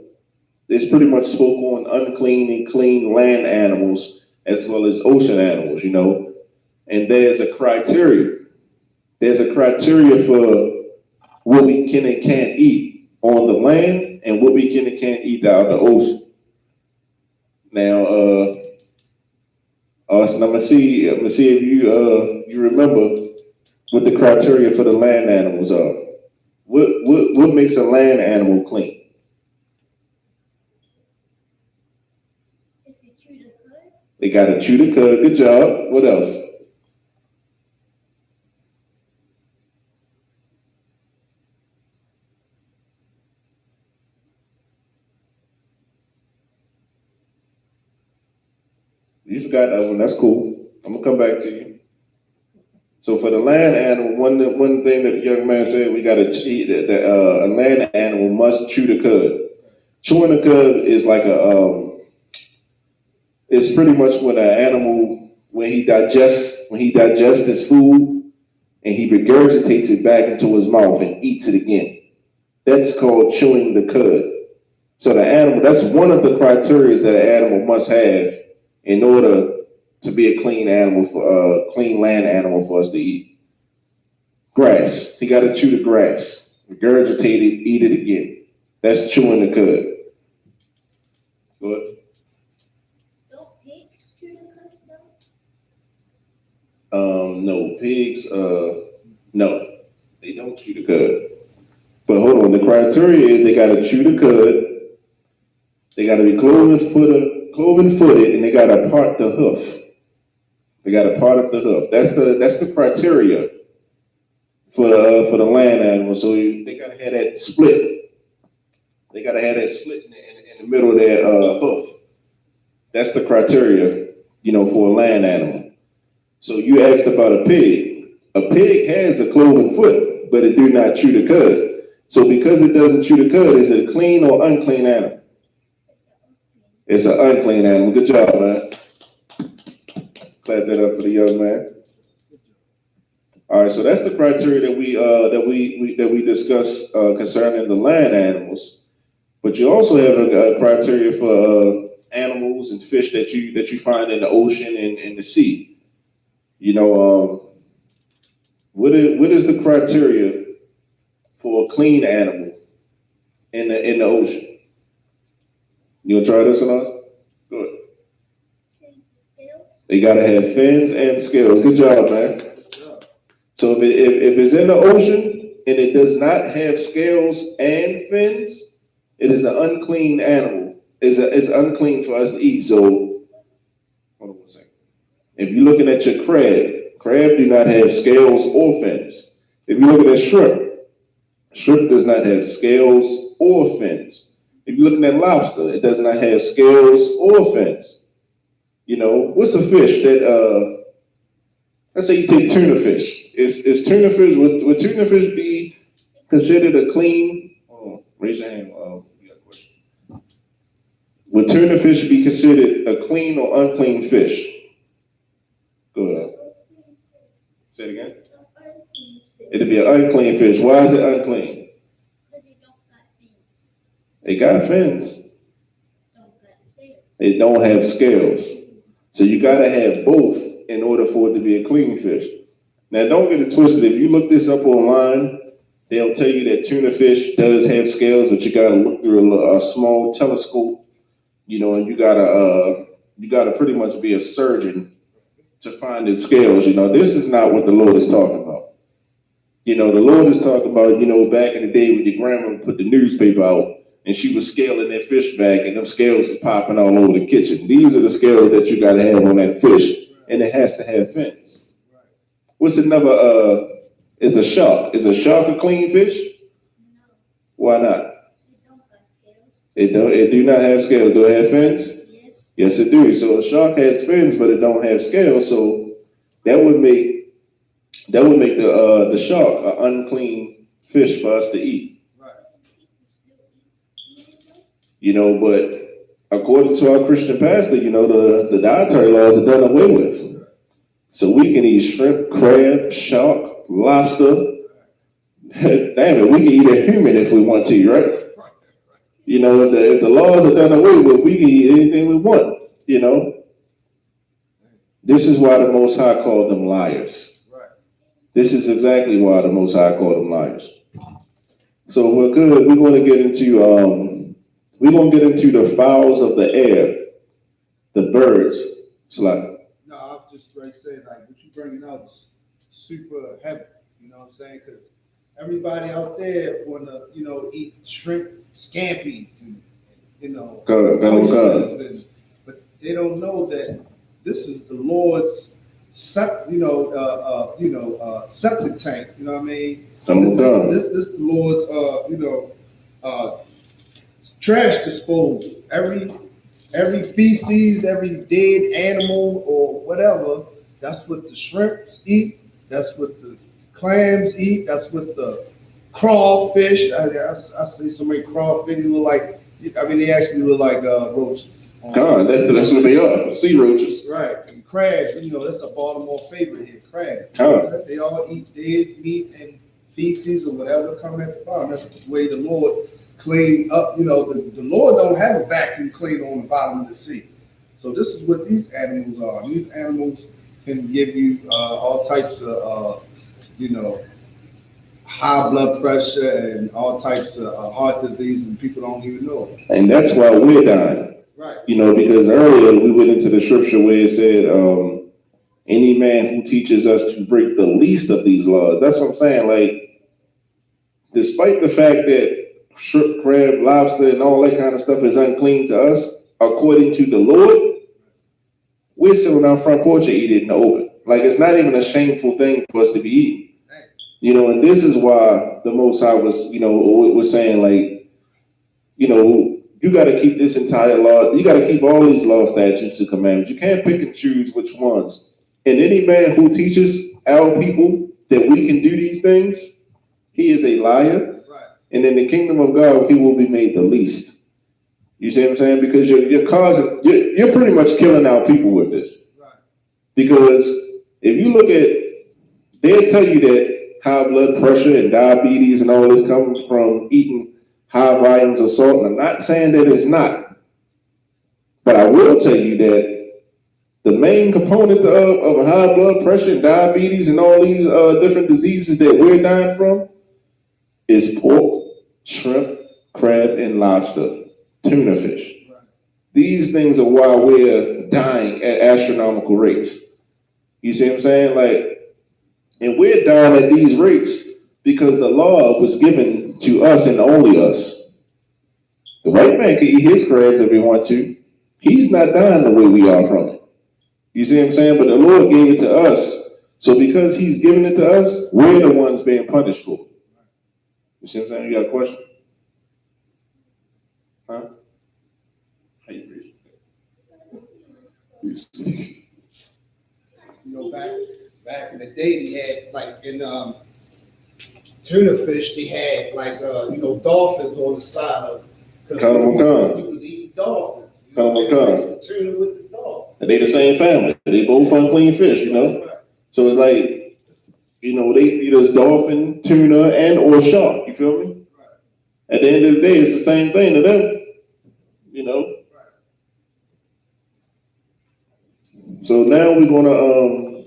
It's pretty much spoke on unclean and clean land animals as well as ocean animals. And there's a criteria. There's a criteria for what we can and can't eat on the land and what we can and can't eat out of the ocean. Now, Austin, I'm gonna see if you remember what the criteria for the land animals are. What makes a land animal clean? They gotta chew the cud. Good job. What else? You forgot that one. That's cool. I'm gonna come back to you. So for the land animal, one thing that the young man said, we gotta cheat that a land animal must chew the cud. Chewing the cud is like it's pretty much when an animal when he digests his food and he regurgitates it back into his mouth and eats it again. That's called chewing the cud. So the animal, that's one of the criteria that an animal must have in order to be a clean animal, for clean land animal for us to eat. Grass. He got to chew the grass, regurgitate it, eat it again. That's chewing the cud. Good.
Don't pigs chew the cud
No, pigs, no, they don't chew the cud. But hold on, the criteria is they got to chew the cud, they got to be cloven footed, and they got to part the hoof. They got to part of the hoof. That's the criteria for the land animal. So they got to have that split. They got to have that split in the middle of their hoof. That's the criteria, for a land animal. So you asked about a pig. A pig has a cloven foot, but it do not chew the cud. So because it doesn't chew the cud, is it a clean or unclean animal? It's an unclean animal. Good job, man. Clap that up for the young man. All right, so that's the criteria that we discuss concerning the land animals. But you also have a criteria for animals and fish that you find in the ocean and in the sea. What is the criteria for a clean animal in the ocean? You gonna try this one, us? Go ahead. They gotta have fins and scales. Good job, man. So if it's in the ocean and it does not have scales and fins, it is an unclean animal. It's unclean for us to eat. So hold on one second. If you're looking at your crab do not have scales or fins. If you're looking at shrimp does not have scales or fins. If you're looking at lobster, it does not have scales or fins. What's a fish that, let's say you take tuna fish. Is tuna fish, would tuna fish be considered a clean, raise your hand, you got a question. Would tuna fish be considered a clean or unclean fish? Go ahead. Say it again. It'd be an unclean fish. Why is it unclean? They got fins. They don't have scales. So you gotta have both in order for it to be a clean fish. Now don't get it twisted. If you look this up online, they'll tell you that tuna fish does have scales, but you gotta look through a small telescope, and you gotta pretty much be a surgeon to find its scales. This is not what the Lord is talking about. The Lord is talking about, back in the day when your grandma would put the newspaper out and she was scaling that fish back and them scales were popping all over the kitchen. These are the scales that you gotta have on that fish, and it has to have fins. What's another, is a shark? Is a shark a clean fish? Why not? It do not have scales. Do it have fins? Yes, it do. So a shark has fins, but it don't have scales. So that would make the shark an unclean fish for us to eat. But according to our Christian pastor, the dietary laws are done away with. So we can eat shrimp, crab, shark, lobster. Damn it, we can eat a human if we want to, right? If the laws are done away with, we can eat anything we want. This is why the Most High called them liars. This is exactly why the Most High called them liars. So we're good. We're going to get into the fowls of the air, the birds.
No, I was just ready to say, like, what you bringing out is super heavy. You know what I'm saying? Because everybody out there want to, eat shrimp scampies and, oysters, but they don't know that this is the Lord's septic tank. You know what I mean? This is the Lord's, trash disposal. Every feces, every dead animal or whatever, that's what the shrimps eat. That's what the clams eat. That's what the crawfish. I see so many crawfish. They actually look like roaches.
God, that's what they are. Sea roaches.
Right. And crabs, that's a Baltimore favorite here, crabs.
Huh.
They all eat dead meat and feces or whatever come at the bottom. That's the way the Lord cleaned up. The Lord don't have a vacuum cleaner on the bottom of the sea. So this is what these animals are. These animals can give you all types of, high blood pressure and all types of heart disease, and people don't even know it.
And that's why we're dying.
Right.
Because earlier we went into the scripture where it said, any man who teaches us to break the least of these laws. That's what I'm saying. Like, despite the fact that shrimp, crab, lobster, and all that kind of stuff is unclean to us, according to the Lord, we're still on our front porch and eat it in the open. Like, it's not even a shameful thing for us to be eating. And this is why the Most High was saying, like, you got to keep this entire law. You got to keep all these law, statutes, and commandments. You can't pick and choose which ones. And any man who teaches our people that we can do these things, he is a liar. Right. And in the kingdom of God, he will be made the least. You see what I'm saying? Because you're pretty much killing our people with this. Right. Because if you look at, they'll tell you that high blood pressure and diabetes and all this comes from eating high volumes of salt. And I'm not saying that it's not. But I will tell you that the main component of high blood pressure and diabetes and all these different diseases that we're dying from is pork, shrimp, crab, and lobster, tuna fish. Right. These things are why we're dying at astronomical rates. You see what I'm saying? Like, and we're dying at these rates because the law was given to us and only us. The white man can eat his crabs if he wants to. He's not dying the way we are from it. You see what I'm saying? But the Lord gave it to us. So because he's given it to us, we're the ones being punished for it. You see what I'm saying? You got a question? Huh? How you read?
Back in the day, they had, like, in tuna fish, they had, like, dolphins on the side of it. Because he was eating dolphins. The tuna with the dolphin.
And they the same family. They both unclean fish, So it's like, they feed us dolphin, tuna, and or shark. You feel me? Right. At the end of the day, it's the same thing to them. Right. So now we're gonna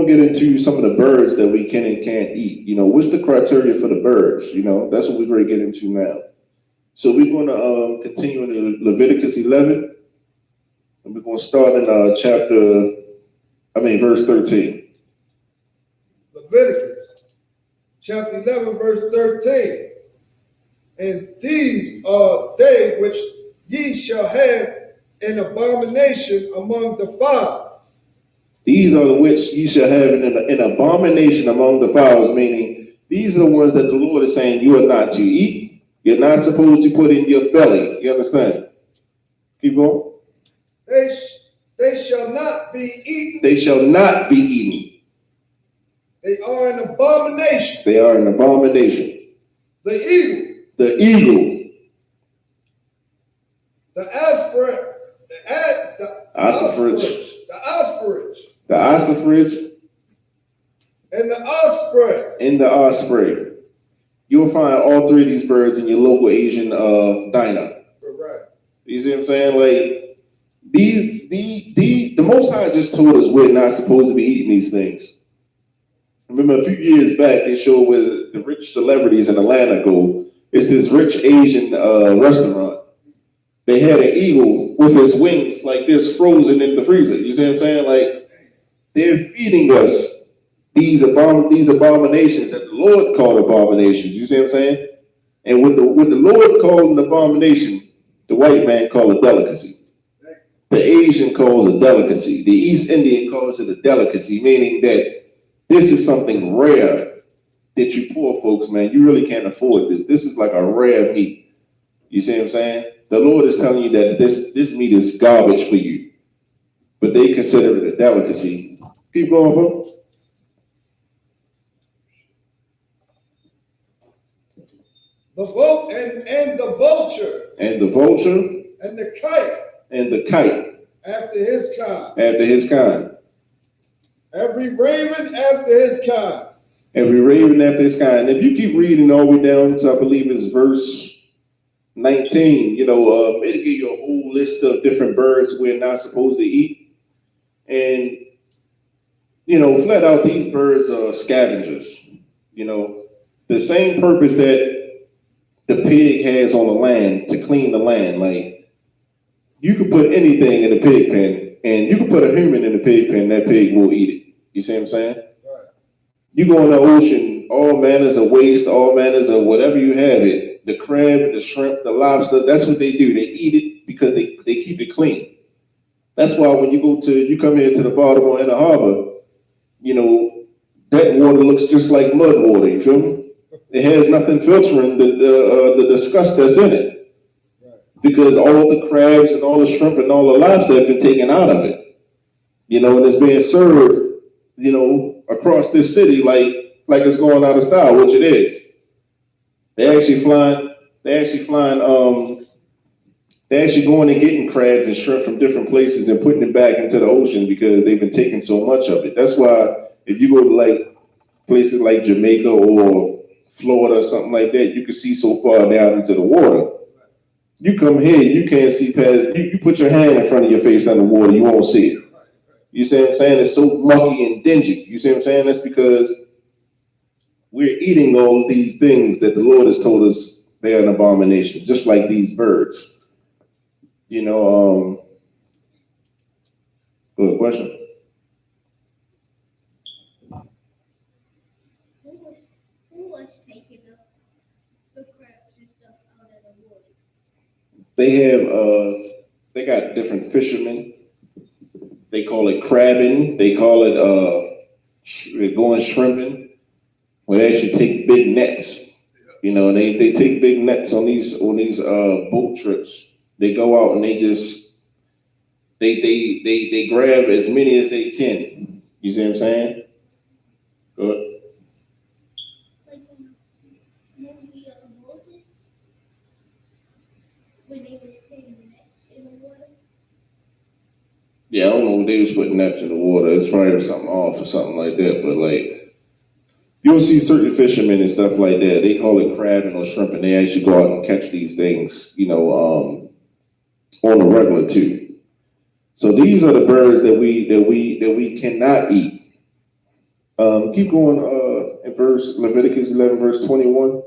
get into some of the birds that we can and can't eat. What's the criteria for the birds? That's what we're going to get into now. So we're going to continue in Leviticus 11, and we're going to start in verse 13.
Leviticus chapter 11, verse 13. And these are they which ye shall have an abomination among the fowls.
These are the which ye shall have an abomination among the fowls, meaning these are the ones that the Lord is saying you are not to eat. You're not supposed to put in your belly. You understand? Keep going.
They shall not be eaten.
They shall not be eaten.
They are an abomination.
They are an abomination.
The eagle.
The eagle.
The ostrich.
The ostrich.
The ostrich. And the osprey.
And the osprey. You'll find all three of these birds in your local Asian diner.
Right.
You see what I'm saying? Like, the Most High just told us we're not supposed to be eating these things. Remember a few years back, they showed where the rich celebrities in Atlanta go. It's this rich Asian restaurant. They had an eagle with his wings like this frozen in the freezer. You see what I'm saying? Like, they're feeding us these abominations that the Lord called abominations. You see what I'm saying? And what the Lord called an abomination, the white man called a delicacy. The Asian calls a delicacy. The East Indian calls it a delicacy, meaning that this is something rare that you poor folks, man, you really can't afford this. This is like a rare meat. You see what I'm saying? The Lord is telling you that this meat is garbage for you. But they consider it a delicacy. Keep going, folks.
The vulture.
And the vulture.
And the kite.
And the kite.
after his kind.
After his kind.
Every raven after his kind.
Every raven after his kind. If you keep reading all the way down to, I believe it's verse 19, it'll give you a whole list of different birds we're not supposed to eat. And, flat out, these birds are scavengers. The same purpose that the pig has on the land to clean the land. Like, you could put anything in a pig pen, and you could put a human in the pig pen, that pig will eat it. You see what I'm saying?
Right.
You go in the ocean, all manners of waste, all manners of whatever you have it, the crab, the shrimp, the lobster, that's what they do. They eat it because they keep it clean. That's why when you come here to the Baltimore Inner Harbor, that water looks just like mud water, you feel me? It has nothing filtering the disgust that's in it.
Right.
Because all the crabs and all the shrimp and all the lobster have been taken out of it. And it's being served, across this city like it's going out of style, which it is. They're actually going and getting crabs and shrimp from different places and putting it back into the ocean because they've been taking so much of it. That's why if you go to like places like Jamaica or Florida or something like that, you can see so far down into the water. You come here, you can't see past, you put your hand in front of your face underwater, you won't see it. You see what I'm saying? It's so mucky and dingy. You see what I'm saying? That's because we're eating all of these things that the Lord has told us they're an abomination, just like these birds. Good question.
Who was taking the crabs and stuff out of the water?
They got different fishermen. They call it crabbing. They call it going shrimping. Where they actually take big nets. They take big nets on these boat trips. They go out and they grab as many as they can. You see what I'm saying? Good.
Like in the movie of Moses, when they were putting the nets in the water.
Yeah, I don't know what they was putting nets in the water. It's probably something off or something like that. But like, you'll see certain fishermen and stuff like that. They call it crabbing or shrimping. They actually go out and catch these things, on the regular too. So these are the birds that we cannot eat. Keep going in Leviticus 11, verse 21.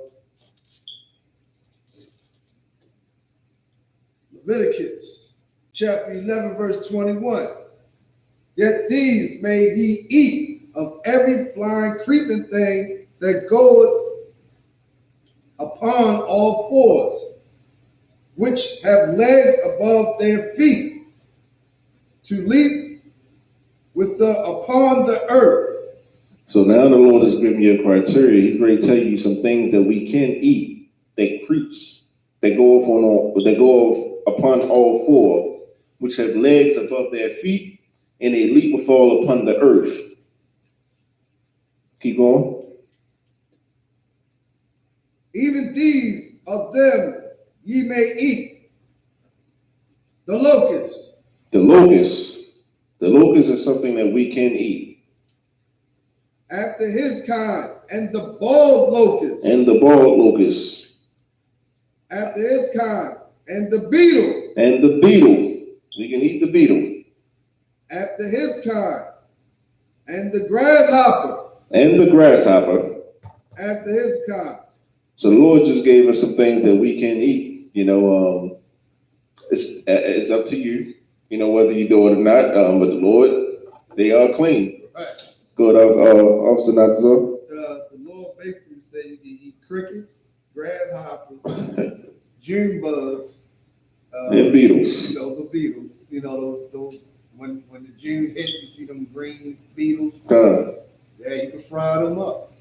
Leviticus chapter 11, verse 21. Yet these may ye eat of every flying, creeping thing that goeth upon all fours, which have legs above their feet, to leap upon the earth.
So now the Lord is giving you a criteria. He's going to tell you some things that we can eat that creeps, that go off upon all four, which have legs above their feet, and they leap or fall upon the earth. Keep going.
Even these of them ye may eat. The locust.
The locust. The locust is something that we can eat.
After his kind, and the bald locust.
And the bald locust.
After his kind, and the beetle.
And the beetle. We can eat the beetle.
After his kind, and the grasshopper.
And the grasshopper.
After his kind.
So the Lord just gave us some things that we can eat. It's up to you, whether you do it or not. But the Lord, they are clean.
Right.
Good, Officer Natzo.
The Lord basically said you can eat crickets, grasshoppers, June bugs,
and beetles.
Those are beetles. Those when the June hit, you see them green beetles. Yeah, you can fry them up.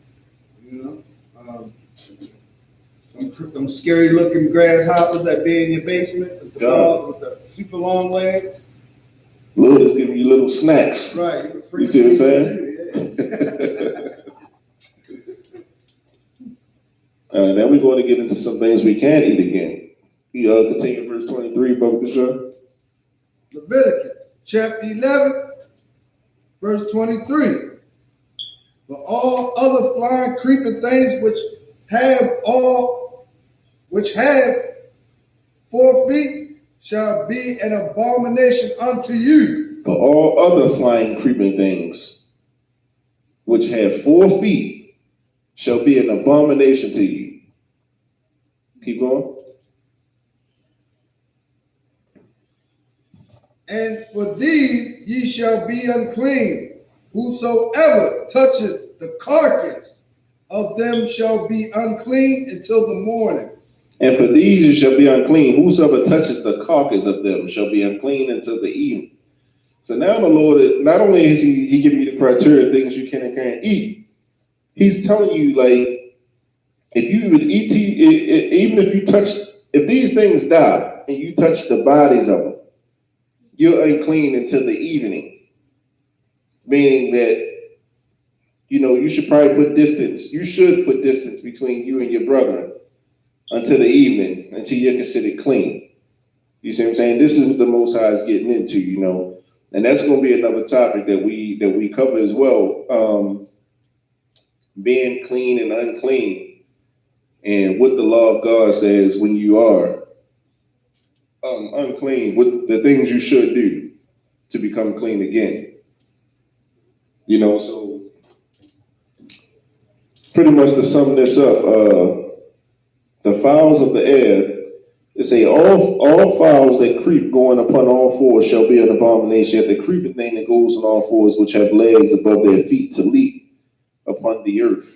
Them scary looking grasshoppers that be in your basement with the super long legs.
Lord is giving you little snacks.
Right.
You see what I'm saying? Now we're going to get into some things we can eat again. Continue verse 23, Brother Bishop.
Leviticus chapter 11, verse 23. For all other flying, creeping things which have 4 feet shall be an abomination unto you.
For all other flying, creeping things which have 4 feet shall be an abomination to you. Keep going.
And for these ye shall be unclean. Whosoever touches the carcass of them shall be unclean until the morning.
And for these you shall be unclean. Whosoever touches the carcass of them shall be unclean until the evening. So now the Lord, not only is he giving you the criteria of things you can and can't eat, he's telling you, like, if you would eat, even if you touch, if these things die and you touch the bodies of them, you're unclean until the evening. Meaning that, you should probably put distance. You should put distance between you and your brethren until the evening, until you're considered clean. You see what I'm saying? This is what the Most High is getting into, and that's going to be another topic that we cover as well. Being clean and unclean, and what the law of God says when you are unclean, what the things you should do to become clean again. So pretty much to sum this up, the fowls of the air, it say all fowls that creep going upon all fours shall be an abomination. Yet the creeping thing that goes on all fours, which have legs above their feet to leap upon the earth.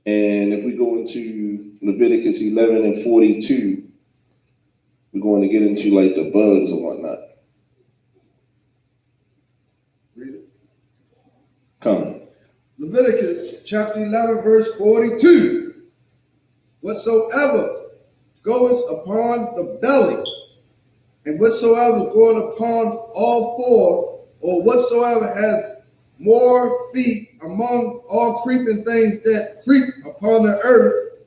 And if we go into Leviticus 11 and 42, we're going to get into like the bugs and whatnot.
Read it.
Come.
Leviticus chapter 11, verse 42. Whatsoever goeth upon the belly, and whatsoever goeth upon all four, or whatsoever has more feet among all creeping things that creep upon the earth,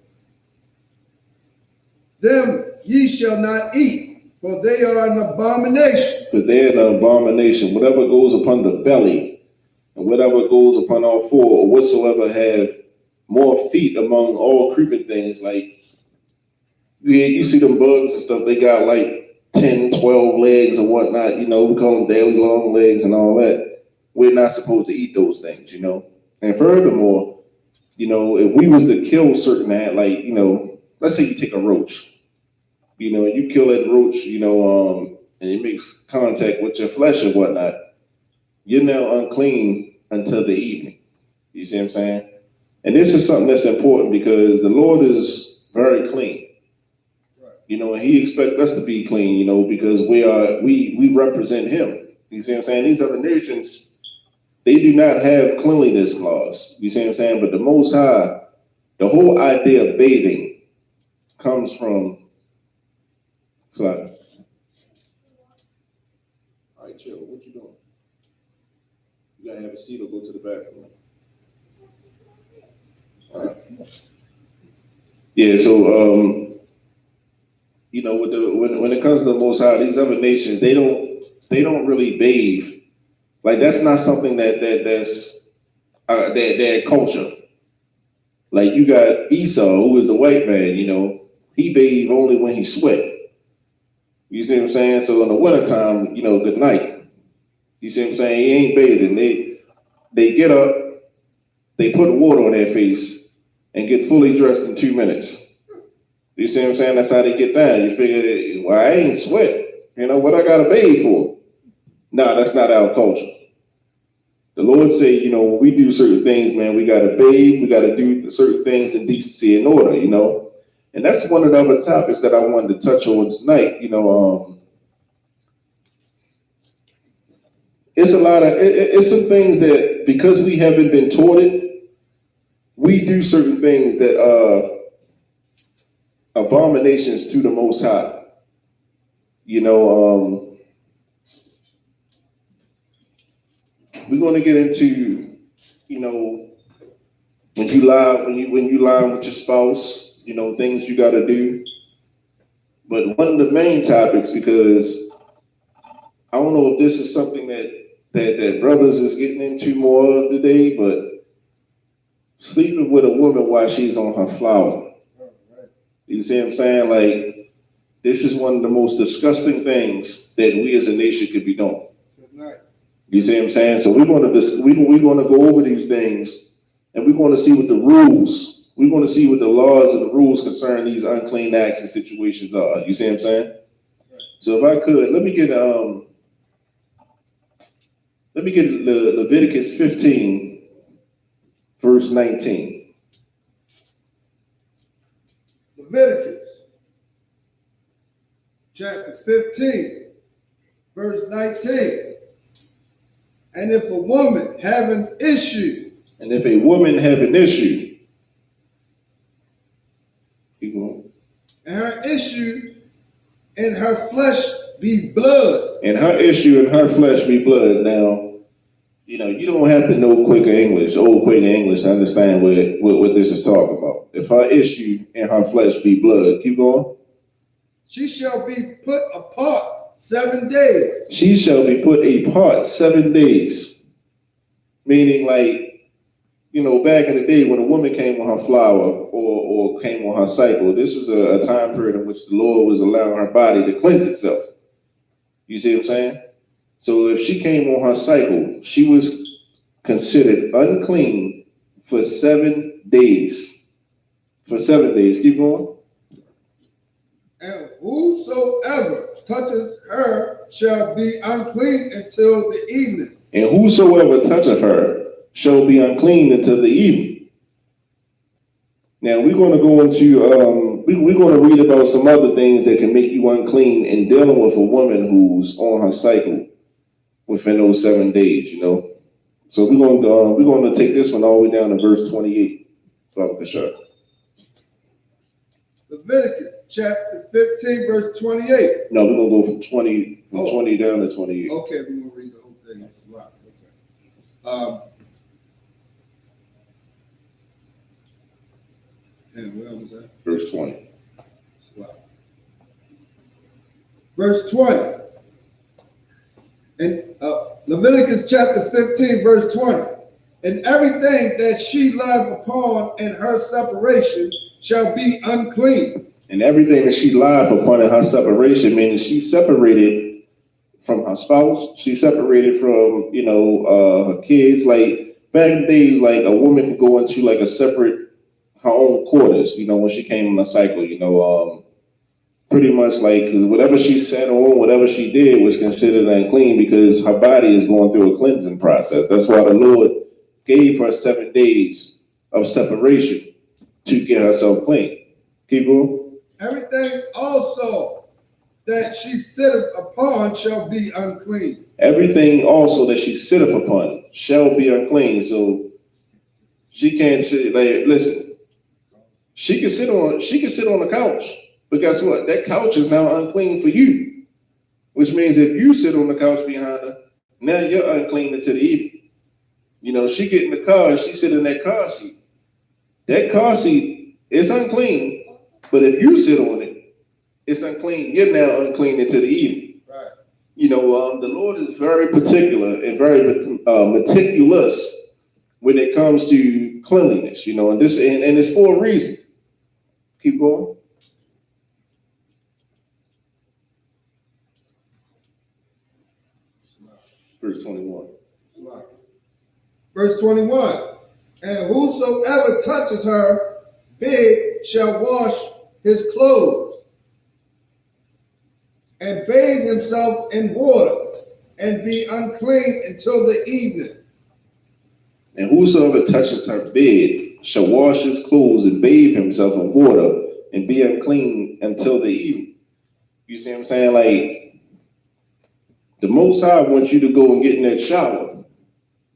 them ye shall not eat, for they are an abomination.
For they are an abomination. Whatever goes upon the belly, and whatever goes upon all four, or whatsoever have more feet among all creeping things, like you see them bugs and stuff, they got like 10, 12 legs and whatnot, we call them daily long legs and all that. We're not supposed to eat those things, And furthermore, if we was to kill certain, like, let's say you take a roach, and you kill that roach, and it makes contact with your flesh and whatnot, you're now unclean until the evening. You see what I'm saying? And this is something that's important because the Lord is very clean. And he expects us to be clean, because we represent him. You see what I'm saying? These other nations, they do not have cleanliness laws. You see what I'm saying? But the Most High, the whole idea of bathing comes from Slack. All right, chill. What you doing? You gotta have a seat or go to the bathroom. All right. Yeah, so when it comes to the Most High, these other nations, they don't really bathe. Like that's not something that's their culture. Like you got Esau, who is the white man, he bathe only when he sweat. You see what I'm saying? So in the wintertime, good night. You see what I'm saying? He ain't bathing. They get up, they put water on their face, and get fully dressed in 2 minutes. You see what I'm saying? That's how they get down. You figure, well, I ain't sweat. What I got to bathe for? No, that's not our culture. The Lord say, when we do certain things, man, we got to bathe. We got to do certain things in decency and order, And that's one of the other topics that I wanted to touch on tonight. It's a lot of, it's some things that, because we haven't been taught it, we do certain things that are abominations to the Most High. We're going to get into, when you lie with your spouse, things you got to do. But one of the main topics, because I don't know if this is something that brothers is getting into more of today, but sleeping with a woman while she's on her flower. You see what I'm saying? Like, this is one of the most disgusting things that we as a nation could be doing. You see what I'm saying? So we're going to go over these things, and we're going to see what the rules, we're going to see what the laws and the rules concerning these unclean acts and situations are. You see what I'm saying? So if I could, let me get Leviticus 15, verse 19.
Leviticus chapter 15, verse 19. And if a woman have an issue,
And if a woman have an issue, keep going.
and her issue in her flesh be blood.
And her issue in her flesh be blood. Now, you know, you don't have to know old Quaker English to understand what this is talking about. If her issue in her flesh be blood, keep going.
She shall be put apart 7 days.
She shall be put apart 7 days. Meaning, like, you know, back in the day when a woman came on her flower or came on her cycle, this was a time period in which the Lord was allowing her body to cleanse itself. You see what I'm saying? So if she came on her cycle, she was considered unclean for 7 days. For 7 days. Keep going.
And whosoever touches her shall be unclean until the evening.
And whosoever toucheth her shall be unclean until the evening. Now we're going to go into, we're going to read about some other things that can make you unclean in dealing with a woman who's on her cycle within those 7 days, you know. So we're going to take this one all the way down to verse 28.
Leviticus chapter 15, verse 28.
No, we're going to go from 20 down to 28.
Okay, we're going to read the whole thing. That's a lot. Okay. And where was that?
Verse 20.
Wow. Verse 20. In Leviticus chapter 15, verse 20. And everything that she lieth upon in her separation shall be unclean.
And everything that she lieth upon in her separation, meaning she separated from her spouse, she separated from, you know, her kids. Like back in the days, like a woman could go into like a separate, her own quarters, you know, when she came on a cycle, you know, pretty much like whatever she sat on, whatever she did was considered unclean because her body is going through a cleansing process. That's why the Lord gave her 7 days of separation to get herself clean. Keep going.
Everything also that she sitteth upon shall be unclean.
Everything also that she sitteth upon shall be unclean. So she can't sit, like, listen, she can sit on the couch, but guess what? That couch is now unclean for you. Which means if you sit on the couch behind her, now you're unclean until the evening. You know, she get in the car and she sit in that car seat. That car seat is unclean, but if you sit on it, it's unclean. You're now unclean until the evening.
Right.
You know, the Lord is very particular and very meticulous when it comes to cleanliness. You know, and it's for a reason. Keep going. Verse 21.
Verse 21. And whosoever touches her bed shall wash his clothes and bathe himself in water and be unclean until the evening.
And whosoever touches her bed shall wash his clothes and bathe himself in water and be unclean until the evening. You see what I'm saying? Like, the Most High wants you to go and get in that shower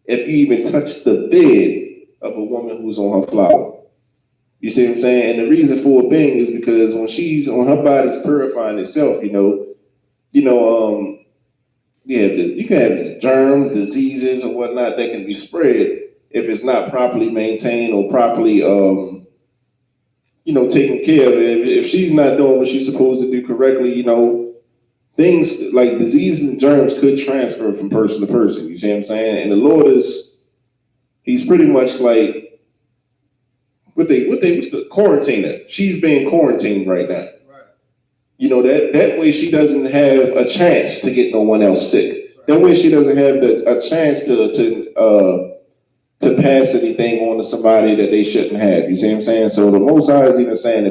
if you even touch the bed of a woman who's on her flower. You see what I'm saying? And the reason for it being is because when her body's purifying itself, you can have germs, diseases, or whatnot that can be spread if it's not properly maintained or properly, taking care of it. If she's not doing what she's supposed to do correctly, things like diseases and germs could transfer from person to person. You see what I'm saying? And the Lord he's pretty much like what's the quarantiner. She's being quarantined right now. Right. That way she doesn't have a chance to get no one else sick. Right. That way she doesn't have a chance to pass anything on to somebody that they shouldn't have. You see what I'm saying? So the Most High is even saying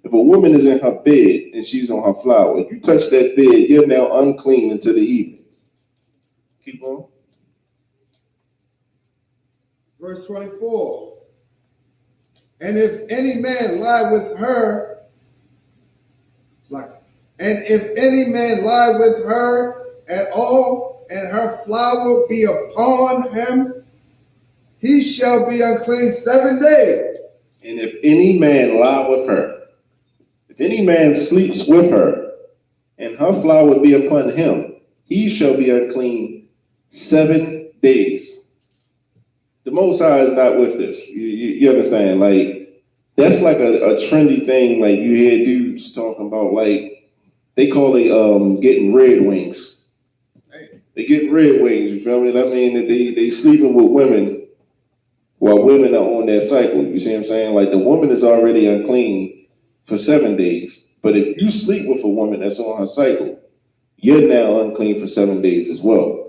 if a woman is in her bed and she's on her flower, if you touch that bed, you're now unclean until the evening. Keep going.
Verse 24. And if any man lie with her, and if any man lie with her at all, and her flower be upon him, he shall be unclean 7 days.
And if any man lie with her, if any man sleeps with her, and her flower be upon him, he shall be unclean 7 days. The Most High is not with this. You understand? Like, that's like a trendy thing. Like, you hear dudes talking about, like, they call it getting red wings. They getting red wings, you feel me? I mean, they sleeping with women while women are on their cycle. You see what I'm saying? Like, the woman is already unclean for 7 days. But if you sleep with a woman that's on her cycle, you're now unclean for 7 days as well.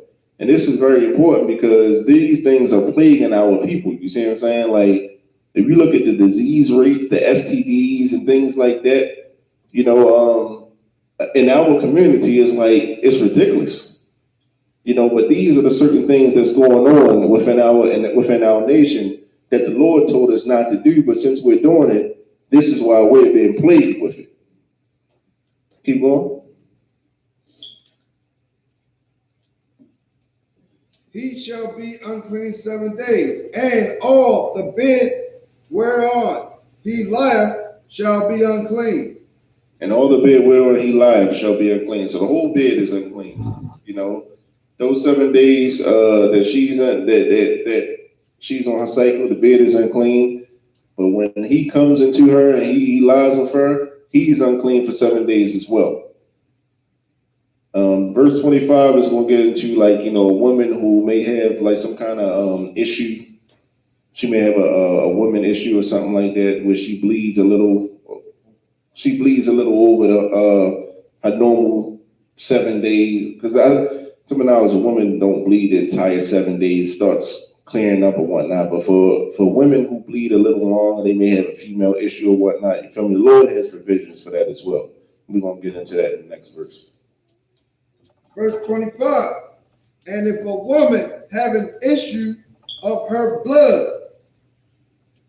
And this is very important because these things are plaguing our people. You see what I'm saying? Like, if you look at the disease rates, the STDs and things like that, in our community, it's ridiculous. But these are the certain things that's going on within our nation that the Lord told us not to do. But since we're doing it, this is why we're being plagued with it. Keep going.
He shall be unclean 7 days, and all the bed whereon he lieth shall be unclean.
And all the bed whereon he lieth shall be unclean. So the whole bed is unclean. Those 7 days that she's on her cycle, the bed is unclean. But when he comes into her and he lies with her, he's unclean for 7 days as well. Verse 25 is going to get into a woman who may have like some kind of issue. She may have a woman issue or something like that where she bleeds a little over her normal 7 days. Because to my knowledge, a woman don't bleed the entire 7 days, starts clearing up or whatnot. But for women who bleed a little longer, they may have a female issue or whatnot. You feel me? The Lord has provisions for that as well. We're going to get into that in the next verse.
Verse 25, and if a woman have an issue of her blood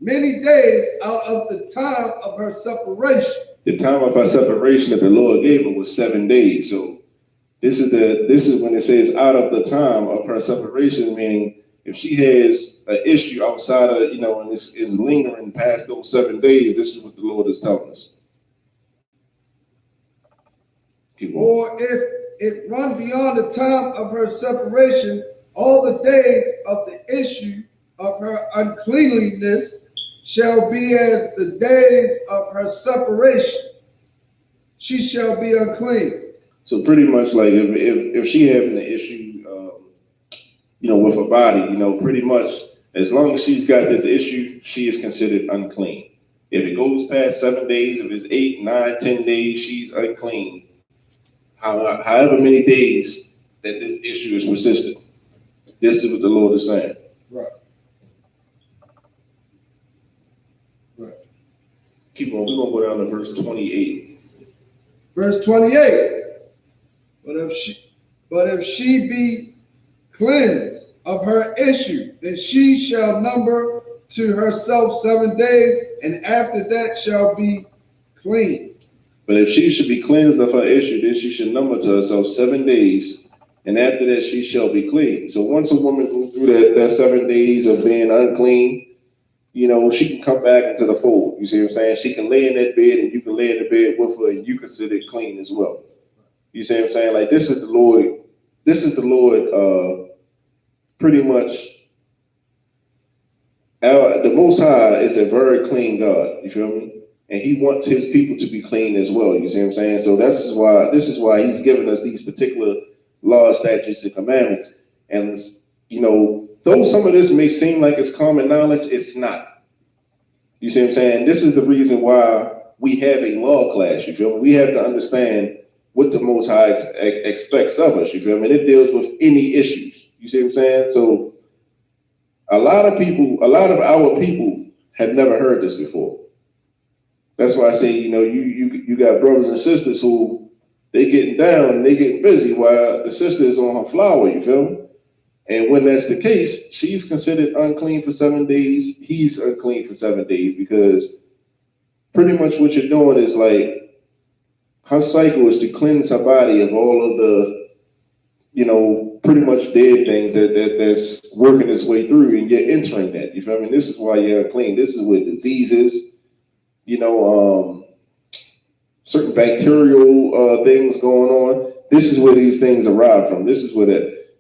many days out of the time of her separation. The time of her separation
that the Lord gave her was 7 days. So this is when it says out of the time of her separation, meaning if she has an issue outside of, and is lingering past those 7 days, this is what the Lord is telling us.
Or if it run beyond the time of her separation, all the days of the issue of her uncleanliness shall be as the days of her separation. She shall be unclean.
So pretty much like if she having an issue, with her body, pretty much as long as she's got this issue, she is considered unclean. If it goes past 7 days, if it's 8, 9, 10 days, she's unclean. However many days that this issue is persistent. This is what the Lord is saying.
Right.
Keep on. We're going to go down to verse 28.
Verse 28. But if she be cleansed of her issue, then she shall number to herself 7 days, and after that shall be clean.
But if she should be cleansed of her issue, then she should number to herself 7 days, and after that she shall be clean. So once a woman goes through that 7 days of being unclean, she can come back into the fold. You see what I'm saying? She can lay in that bed, and you can lay in the bed with her, and you consider it clean as well. You see what I'm saying? Like, this is the Lord, pretty much, the Most High is a very clean God. You feel me? and he wants his people to be clean as well. You see what I'm saying? So this is why he's given us these particular laws, statutes, and commandments. And though some of this may seem like it's common knowledge, it's not. You see what I'm saying? This is the reason why we have a law class. You feel me? We have to understand what the Most High expects of us. You feel me? And it deals with any issues. You see what I'm saying? So a lot of our people have never heard this before. That's why I say, you got brothers and sisters who they getting down and they getting busy while the sister is on her flower, you feel me? And when that's the case, she's considered unclean for 7 days. He's unclean for 7 days because pretty much what you're doing is like her cycle is to cleanse her body of all of the, pretty much dead things that's working its way through, and you're entering that. You feel me? This is why you're unclean. This is where diseases, certain bacterial things going on. This is where these things arrive from. This is where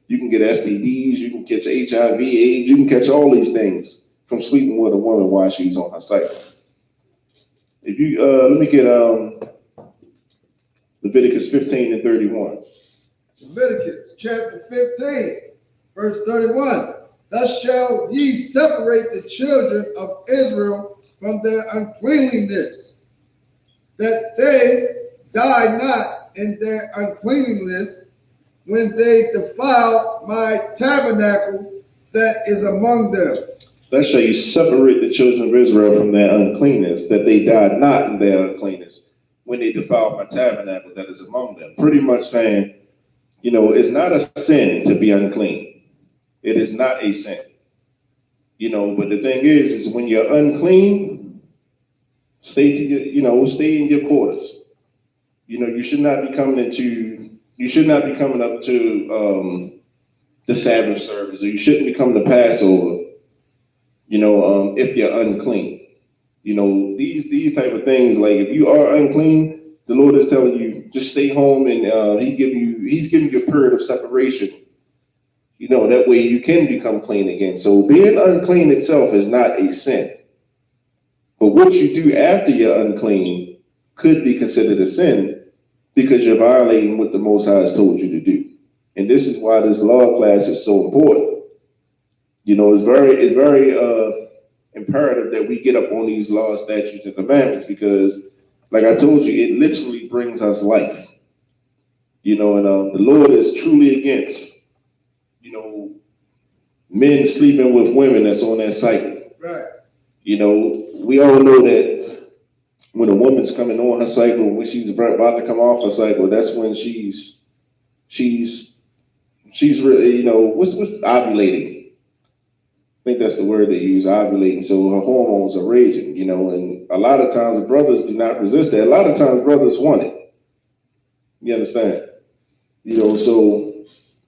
you can get STDs, you can catch HIV, AIDS, you can catch all these things from sleeping with a woman while she's on her cycle. If you let me get Leviticus 15 and 31.
Leviticus chapter 15, verse 31. Thus shall ye separate the children of Israel from their uncleanliness, that they die not in their uncleanliness when they defile my tabernacle that is among them.
Thus shall you separate the children of Israel from their uncleanness, that they die not in their uncleanness when they defile my tabernacle that is among them. Pretty much saying, it's not a sin to be unclean. It is not a sin. But the thing is when you're unclean, stay in your quarters. You should not be coming up to the Sabbath service, or you shouldn't be coming to Passover, if you're unclean. These type of things, like if you are unclean, the Lord is telling you just stay home, and He's giving you a period of separation. That way you can become clean again. So being unclean itself is not a sin. But what you do after you're unclean could be considered a sin because you're violating what the Most High has told you to do. And this is why this law class is so important. It's very imperative that we get up on these laws, statutes, and commandments because, like I told you, it literally brings us life. And the Lord is truly against, men sleeping with women that's on their cycle.
Right.
We all know that when a woman's coming on her cycle, when she's about to come off her cycle, that's when she's really, what's ovulating. I think that's the word they use, ovulating. So her hormones are raging, and a lot of times brothers do not resist that. A lot of times brothers want it. You understand? So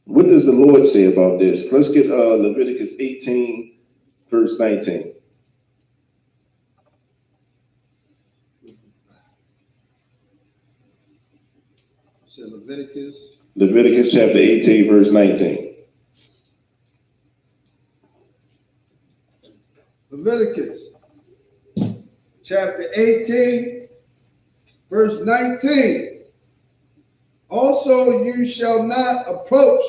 what does the Lord say about this? Let's get Leviticus 18, verse 19.
So
Leviticus chapter 18, verse 19.
Leviticus chapter 18, verse 19. Also you shall not approach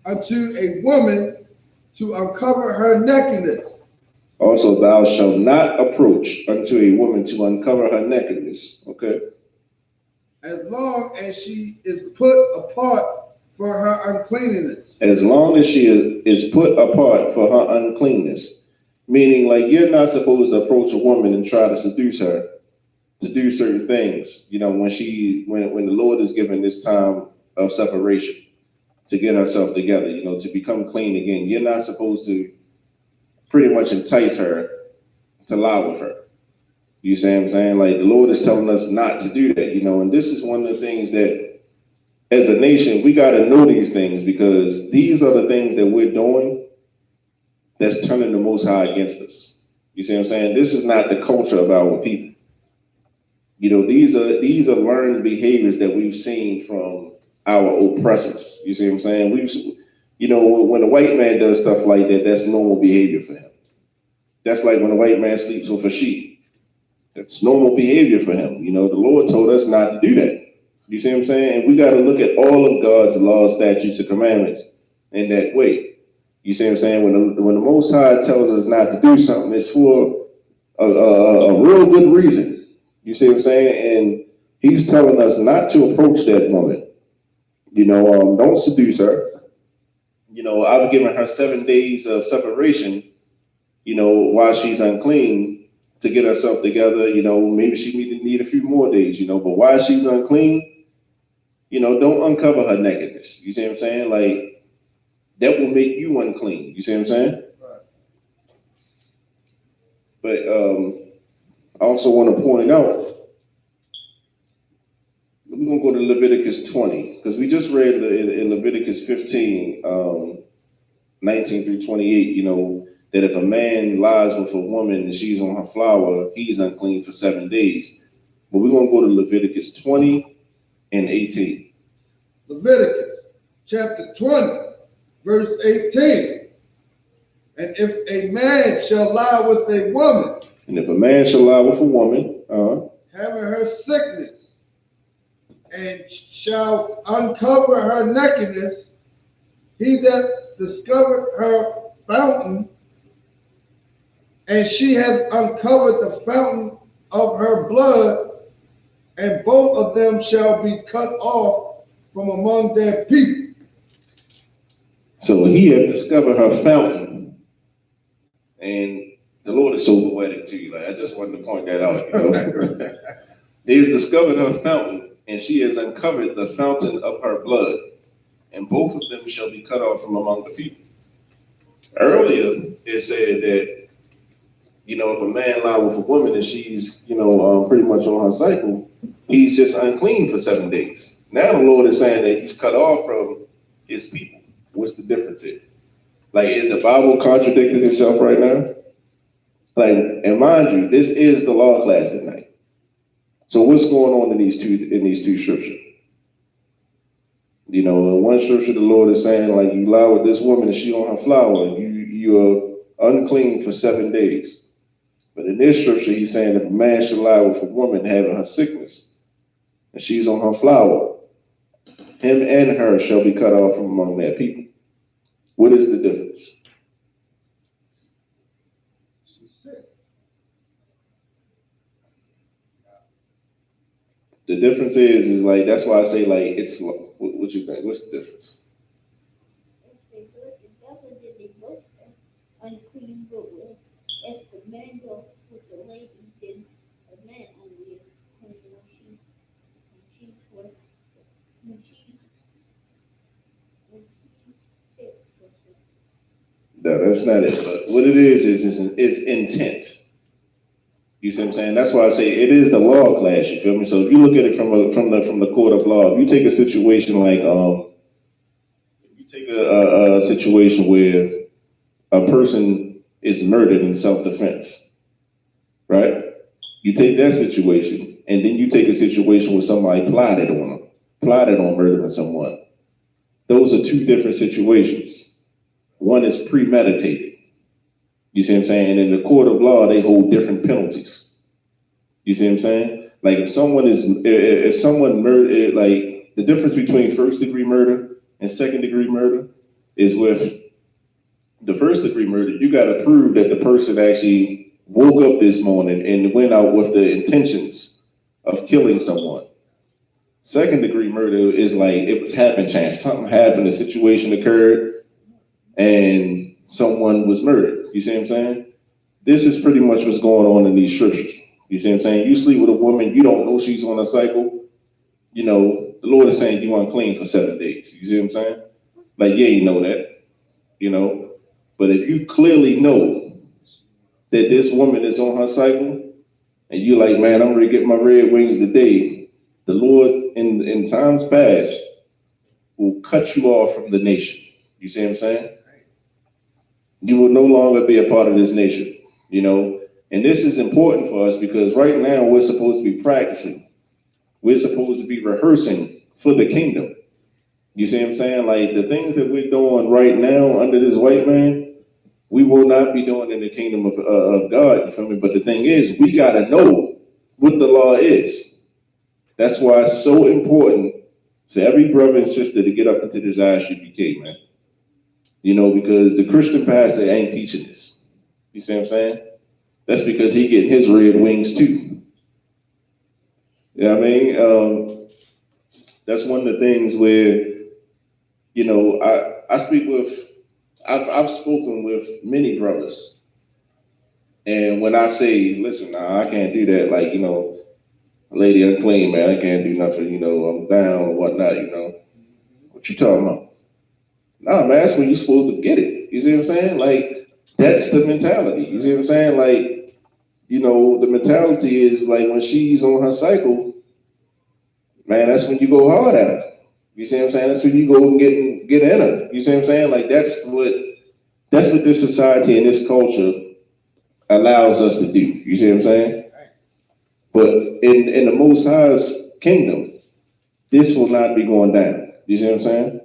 unto a woman to uncover her nakedness.
Also thou shalt not approach unto a woman to uncover her nakedness. Okay.
As long as she is put apart for her uncleanness.
As long as she is put apart for her uncleanness. Meaning, like, you're not supposed to approach a woman and try to seduce her to do certain things, when the Lord is given this time of separation to get herself together, to become clean again. You're not supposed to pretty much entice her to lie with her. You see what I'm saying? Like, the Lord is telling us not to do that, and this is one of the things that as a nation, we got to know these things because these are the things that we're doing that's turning the Most High against us. You see what I'm saying? This is not the culture of our people. These are learned behaviors that we've seen from our oppressors. You see what I'm saying? When a white man does stuff like that, that's normal behavior for him. That's like when a white man sleeps with a sheep. That's normal behavior for him. You know, the Lord told us not to do that. You see what I'm saying? And we got to look at all of God's laws, statutes, and commandments in that way. You see what I'm saying? When the Most High tells us not to do something, it's for a real good reason. You see what I'm saying? And He's telling us not to approach that woman. You know, don't seduce her. You know, I've given her 7 days of separation, you know, while she's unclean to get herself together. You know, maybe she need a few more days, you know, but while she's unclean, you know, don't uncover her nakedness. You see what I'm saying? Like, that will make you unclean. You see what I'm saying?
Right.
But I also want to point out, we're going to go to Leviticus 20, because we just read in Leviticus 15, 19 through 28, you know, that if a man lies with a woman and she's on her flower, he's unclean for 7 days. But we're going to go to Leviticus 20 and 18.
Leviticus chapter 20, verse 18. And if a man shall lie with a woman,
And if a man shall lie with a woman,
having her sickness, and shall uncover her nakedness, he that discovered her fountain, and she hath uncovered the fountain of her blood, and both of them shall be cut off from among their people.
so he had discovered her fountain. And the Lord is so poetic to you. Like, I just wanted to point that out. You know? He has discovered her fountain, and she has uncovered the fountain of her blood, and both of them shall be cut off from among the people. Earlier, it said that, you know, if a man lie with a woman and she's, you know, pretty much on her cycle, he's just unclean for 7 days. Now the Lord is saying that he's cut off from his people. What's the difference here? Like, is the Bible contradicting itself right now? Like, and mind you, this is the law class tonight. So what's going on in these two scriptures? You know, in one scripture, the Lord is saying, like, you lie with this woman and she on her flower, you are unclean for 7 days. But in this scripture, he's saying if a man should lie with a woman having her sickness and she's on her flower, him and her shall be cut off from among their people. What is the difference? The difference is like, that's why I say, like, it's, what you think? What's the difference?
If they do it together, then they both unclean, but if the man goes with the lady, then the man only is clean when she's sick or something.
No, that's not it. But what it is intent. You see what I'm saying? That's why I say it is the law class. You feel me? So if you look at it from the court of law, if you take a situation like if you take a situation where a person is murdered in self-defense, right? You take that situation, and then you take a situation where somebody plotted on murdering someone. Those are two different situations. One is premeditated. You see what I'm saying? And in the court of law, they hold different penalties. You see what I'm saying? Like if someone murdered, like the difference between first degree murder and second degree murder is with the first degree murder, you got to prove that the person actually woke up this morning and went out with the intentions of killing someone. Second degree murder is like it was happen chance. Something happened, a situation occurred, and someone was murdered. You see what I'm saying? This is pretty much what's going on in these scriptures. You see what I'm saying? You sleep with a woman, you don't know she's on a cycle. You know, the Lord is saying you unclean for 7 days. You see what I'm saying? Like, yeah, you know that. You know? But if you clearly know that this woman is on her cycle, and you're like, man, I'm ready to get my red wings today, the Lord in times past will cut you off from the nation. You see what I'm saying? You will no longer be a part of this nation, you know? And this is important for us because right now we're supposed to be practicing. We're supposed to be rehearsing for the kingdom. You see what I'm saying? Like the things that we're doing right now under this white man, we will not be doing in the kingdom of God, you feel me? But the thing is, we gotta know what the law is. That's why it's so important for every brother and sister to get up into this ISUPK, man. You know, because the Christian pastor ain't teaching this. You see what I'm saying? That's because he getting his red wings too. You know what I mean? That's one of the things where, you know, I speak with, I've spoken with many brothers. And when I say, listen, nah, I can't do that, like, you know, lady unclean, man, I can't do nothing, you know, I'm down or whatnot, you know. What you talking about? Nah, man, that's when you're supposed to get it. You see what I'm saying? Like, that's the mentality. You see what I'm saying? Like, you know, the mentality is like when she's on her cycle, man, that's when you go hard at her. You see what I'm saying? That's when you go and get in her. You see what I'm saying? Like that's what this society and this culture allows us to do. You see what I'm saying? But in the Most High's kingdom, this will not be going down. You see what I'm saying?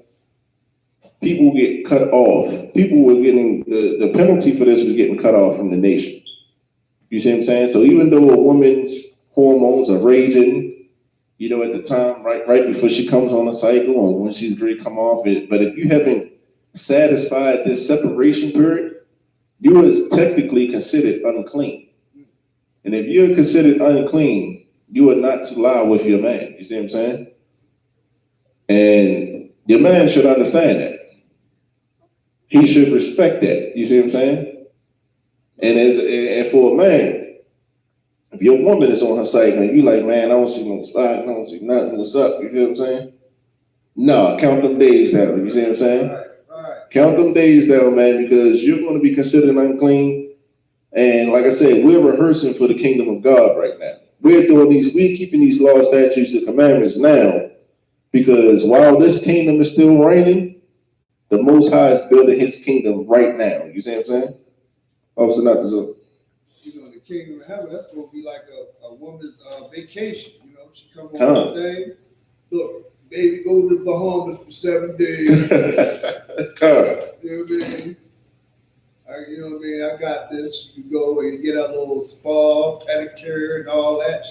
People get cut off. People were getting the penalty for this was getting cut off from the nation. You see what I'm saying? So even though a woman's hormones are raging, you know, at the time, right before she comes on a cycle or when she's ready to come off it, but if you haven't satisfied this separation period, you are technically considered unclean. And if you're considered unclean, you are not to lie with your man. You see what I'm saying? And your man should understand that. He should respect that. You see what I'm saying? And for a man, if your woman is on her cycle and you like, man, I don't see no spot, I don't see nothing, what's up? You feel what I'm saying? No, count them days down. You see what I'm saying?
Right.
Count them days down, man, because you're going to be considered unclean. And like I said, we're rehearsing for the kingdom of God right now. We're keeping these laws, statutes, and commandments now because while this kingdom is still reigning, the Most High is building His kingdom right now. You see what I'm saying? Also, not the
You know, the kingdom of heaven, that's going to be like a woman's vacation. You know, she come on the thing. Look, baby, go to the Bahamas for 7 days. You know what I mean? You know what I mean? I got this. You go and get a little spa, pedicure, and all that.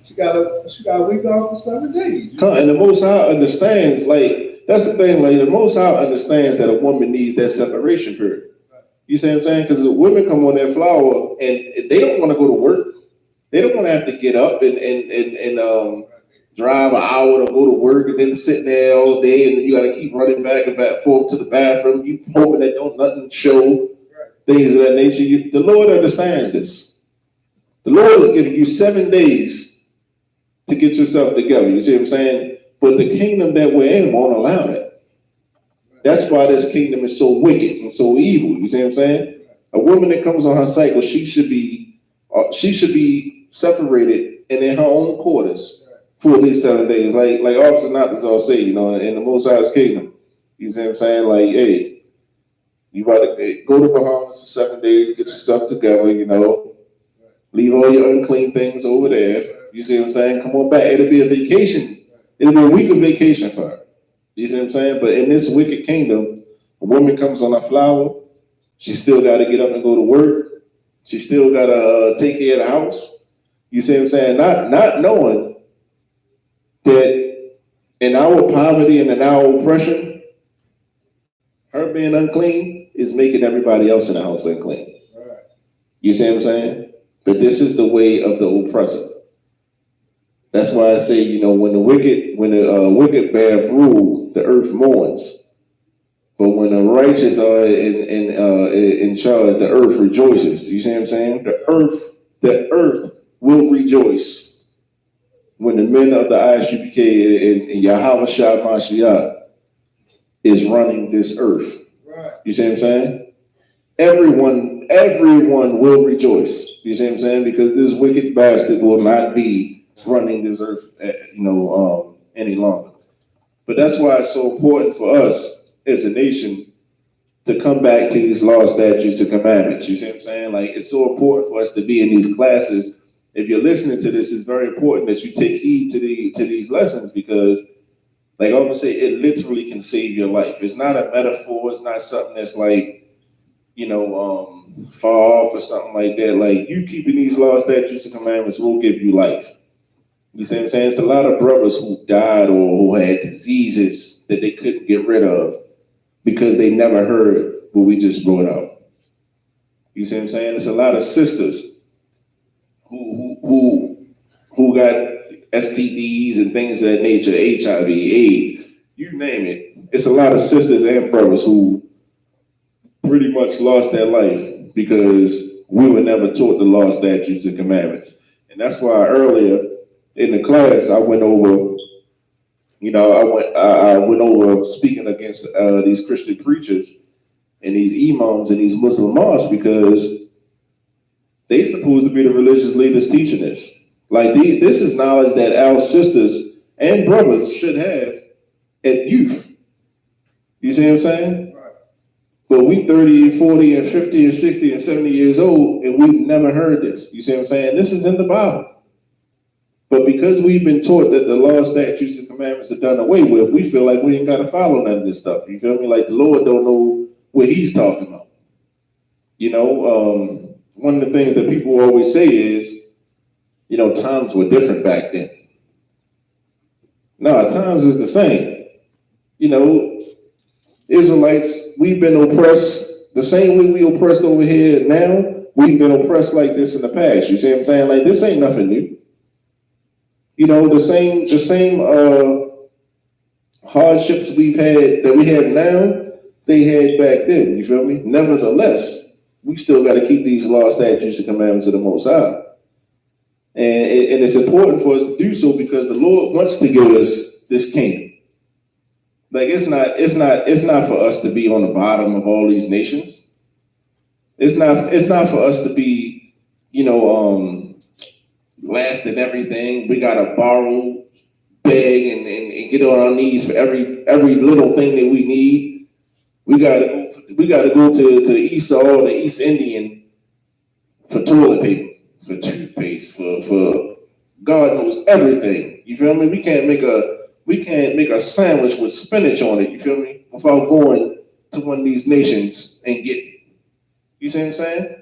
She got a week off for 7 days.
And the Most High understands, like, that's the thing, like, the Most High understands that a woman needs that separation period. You see what I'm saying? Because the women come on that flower and they don't want to go to work. They don't want to have to get up and drive an hour to go to work and then sit there all day and then you got to keep running back and forth to the bathroom. You hoping that don't nothing show, things of that nature. The Lord understands this. The Lord is giving you 7 days to get yourself together. You see what I'm saying? But the kingdom that we're in won't allow that. That's why this kingdom is so wicked and so evil. You see what I'm saying? A woman that comes on her cycle, she should be separated and in her own quarters for these 7 days. Like Officer Nottis all say, you know, in the Most High's kingdom. You see what I'm saying? Like, hey, you about to go to Bahamas for 7 days, get yourself together, you know, leave all your unclean things over there. You see what I'm saying? Come on back. It'll be a vacation. It'll be a week of vacation for her. You see what I'm saying? But in this wicked kingdom, a woman comes on a flower, she still got to get up and go to work. She still got to take care of the house. You see what I'm saying? Not knowing that in our poverty and in our oppression, her being unclean is making everybody else in the house unclean.
Right.
You see what I'm saying? But this is the way of the oppressor. That's why I say, you know, when the wicked bear rule, the earth mourns. But when the righteous are in charge, the earth rejoices. You see what I'm saying? The earth will rejoice when the men of the ISUPK and Yahweh Shah Mashiach is running this earth.
Right.
You see what I'm saying? Everyone will rejoice. You see what I'm saying? Because this wicked bastard will not be running this earth, any longer. But that's why it's so important for us as a nation to come back to these laws, statutes, and commandments. You see what I'm saying? Like, it's so important for us to be in these classes. If you're listening to this, it's very important that you take heed to these lessons because, like I'm gonna say, it literally can save your life. It's not a metaphor. It's not something that's like, far off or something like that. Like, you keeping these laws, statutes, and commandments will give you life. You see what I'm saying? It's a lot of brothers who died or who had diseases that they couldn't get rid of because they never heard what we just brought out. You see what I'm saying? It's a lot of sisters who got STDs and things of that nature, HIV, AIDS, you name it. It's a lot of sisters and brothers who pretty much lost their life because we were never taught the law, statutes, and commandments. And that's why earlier in the class I went over, I went over speaking against these Christian preachers and these imams and these Muslim mosques because they supposed to be the religious leaders teaching this. Like, this is knowledge that our sisters and brothers should have at youth. You see what I'm saying?
Right.
But we 30, 40, and 50, and 60, and 70 years old, and we've never heard this. You see what I'm saying? This is in the Bible. But because we've been taught that the law, statutes, and commandments are done away with, we feel like we ain't got to follow none of this stuff. You feel me? Like the Lord don't know what he's talking about. One of the things that people always say is, times were different back then. No, times is the same. Israelites, we've been oppressed the same way we oppressed over here now. We've been oppressed like this in the past. You see what I'm saying? Like, this ain't nothing new. The same hardships we have now, they had back then. You feel me? Nevertheless, we still got to keep these laws, statutes, and commandments of the Most High. And it's important for us to do so because the Lord wants to give us this kingdom. Like, it's not for us to be on the bottom of all these nations. It's not for us to be, last in everything. We gotta borrow, beg, and get on our knees for every little thing that we need. We gotta go to Esau, the East Indian, for toilet paper, for toothpaste, for God knows everything. You feel me? We can't make a sandwich with spinach on it. You feel me? Without going to one of these nations and get it. You see what I'm saying?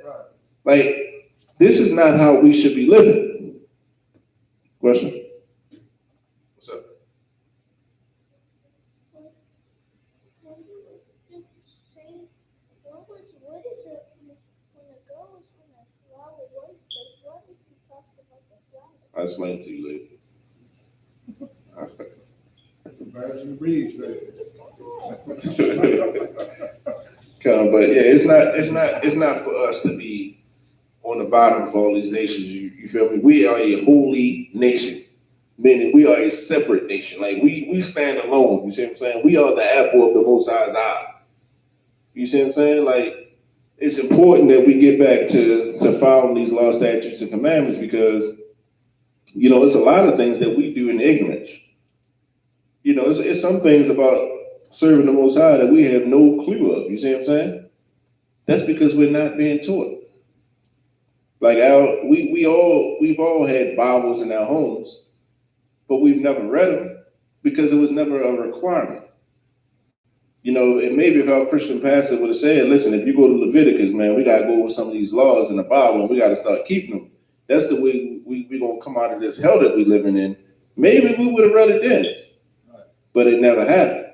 Right.
Like, this is not how we should be living. Question? What's up?
What is it when it goes when a flower works? What is he talking about the flower?
I'll explain it to you later.
As you read,
But yeah, it's not for us to be on the bottom of all these nations. You feel me? We are a holy nation, meaning we are a separate nation. Like, we stand alone. You see what I'm saying? We are the apple of the Most High's eye. You see what I'm saying? Like, it's important that we get back to following these laws, statutes, and commandments because, it's a lot of things that we do in ignorance. It's some things about serving the Most High that we have no clue of. You see what I'm saying? That's because we're not being taught. Like, we've all had Bibles in our homes, but we've never read them because it was never a requirement. And maybe if our Christian pastor would have said, listen, if you go to Leviticus, man, we got to go over some of these laws in the Bible and we got to start keeping them. That's the way we're going to come out of this hell that we're living in. Maybe we would have read it then, but it never happened.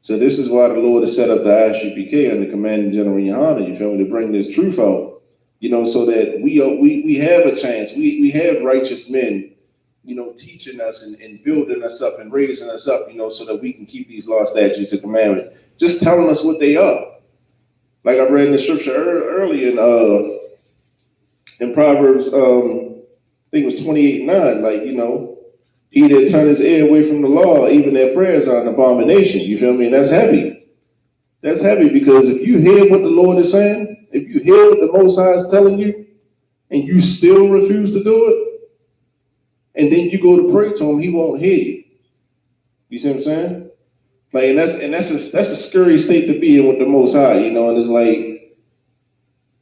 So this is why the Lord has set up the ISUPK and the Commanding General Yohana, you feel me, to bring this truth out, so that we have a chance. We have righteous men, teaching us and building us up and raising us up, so that we can keep these laws, statutes, and commandments, just telling us what they are. Like I read in the scripture earlier in Proverbs, I think it was 28:9, like, he that turn his ear away from the law, even their prayers are an abomination. You feel me? And that's heavy. That's heavy because if you hear what the Lord is saying, if you hear what the Most High is telling you, and you still refuse to do it, and then you go to pray to him, he won't hear you. You see what I'm saying? Like, and that's a scary state to be in with the Most High, and it's like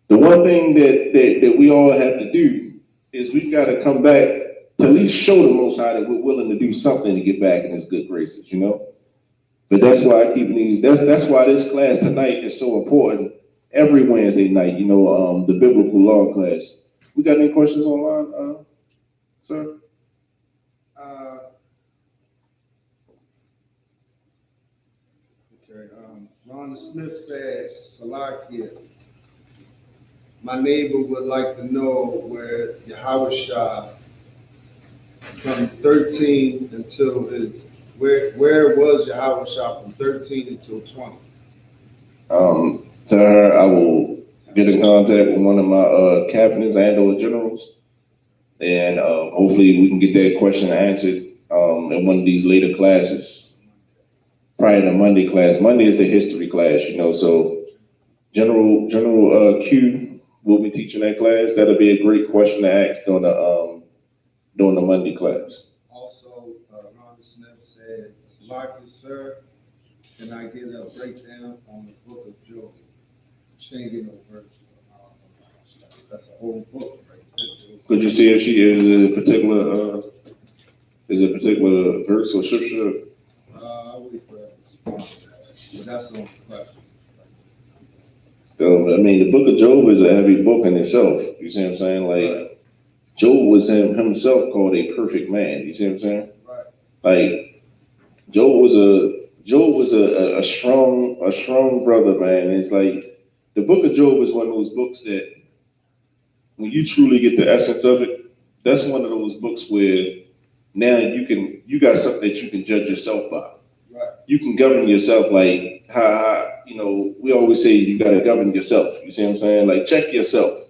the one thing that we all have to do is we've got to come back to at least show the Most High that we're willing to do something to get back in his good graces, But that's why that's why this class tonight is so important, every Wednesday night, the biblical law class. We got any questions online, sir?
Okay, Ron Smith says, Salakia, my neighbor would like to know where Yahweh from 13 until where was Yahweh from 13 until 20?
To her, I will get in contact with one of my captains and or generals, and hopefully we can get that question answered in one of these later classes, prior to Monday class. Monday is the history class, so General Q will be teaching that class. That'll be a great question to ask during the Monday class.
Also, Ron Smith said, Salakia, sir, can I get a breakdown on the book of Job? Changing no verse. That's a whole book right there.
Could you see if she is a particular verse or scripture?
I'll wait for a response to that, but that's the only question.
The book of Job is a heavy book in itself. You see what I'm saying? Like, Job was himself called a perfect man. You see what I'm saying?
Right.
Like, Job was a strong brother, man. It's like the book of Job is one of those books that when you truly get the essence of it, that's one of those books where now you got something that you can judge yourself by.
Right.
You can govern yourself like how we always say you gotta govern yourself. You see what I'm saying? Like, check yourself.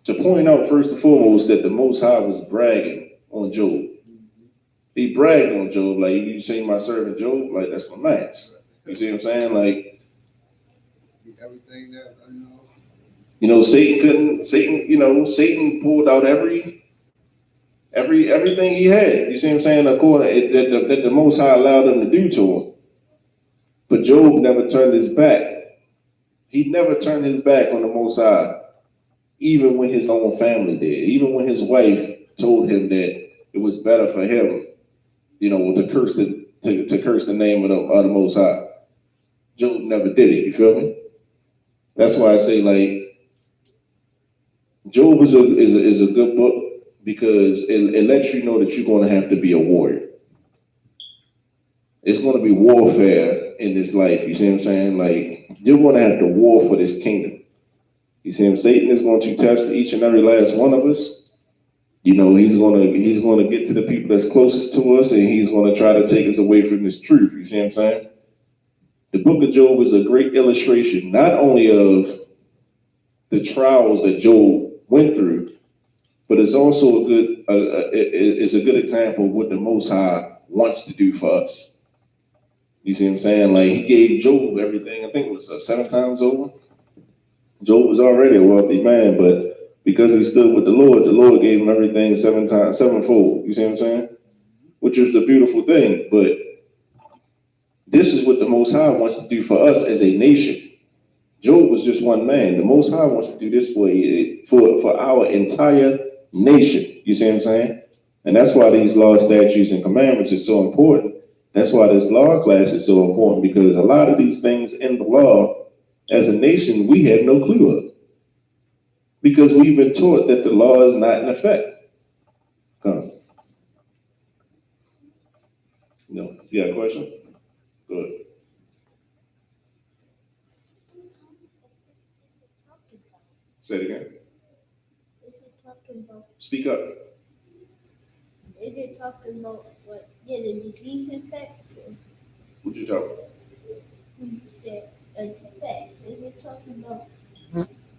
To point out first and foremost that the Most High was bragging on Job.
Mm-hmm.
He bragged on Job, like, you seen my servant Job, like, that's my man. You see what I'm saying? Like,
everything that
Satan pulled out everything he had. You see what I'm saying? According that the Most High allowed him to do to him. But Job never turned his back. He never turned his back on the Most High, even when his own family did. Even when his wife told him that it was better for him, to curse the name of the Most High. Job never did it. You feel me? That's why I say, like, Job is a good book because it lets you know that you're going to have to be a warrior. It's going to be warfare in this life. You see what I'm saying? Like, you're going to have to war for this kingdom. You see, Satan is going to test each and every last one of us. He's going to get to the people that's closest to us, and he's going to try to take us away from this truth. You see what I'm saying? The book of Job is a great illustration, not only of the trials that Job went through, but it's also a good example of what the Most High wants to do for us. You see what I'm saying? Like, he gave Job everything. I think it was 7 times over. Job was already a wealthy man, but because he stood with the Lord gave him everything 7 times, sevenfold. You see what I'm saying? Which is a beautiful thing. But this is what the Most High wants to do for us as a nation. Job was just one man. The Most High wants to do this for our entire nation. You see what I'm saying? And that's why these laws, statutes, and commandments is so important. That's why this law class is so important, because a lot of these things in the law, as a nation, we have no clue of. Because we've been taught that the law is not in effect. Come. No. You got a question? Good. Say it again.
Is it talking about?
Speak up.
Is it talking about what? Yeah, the disease infection.
What you talking about?
You said effects. Is it talking about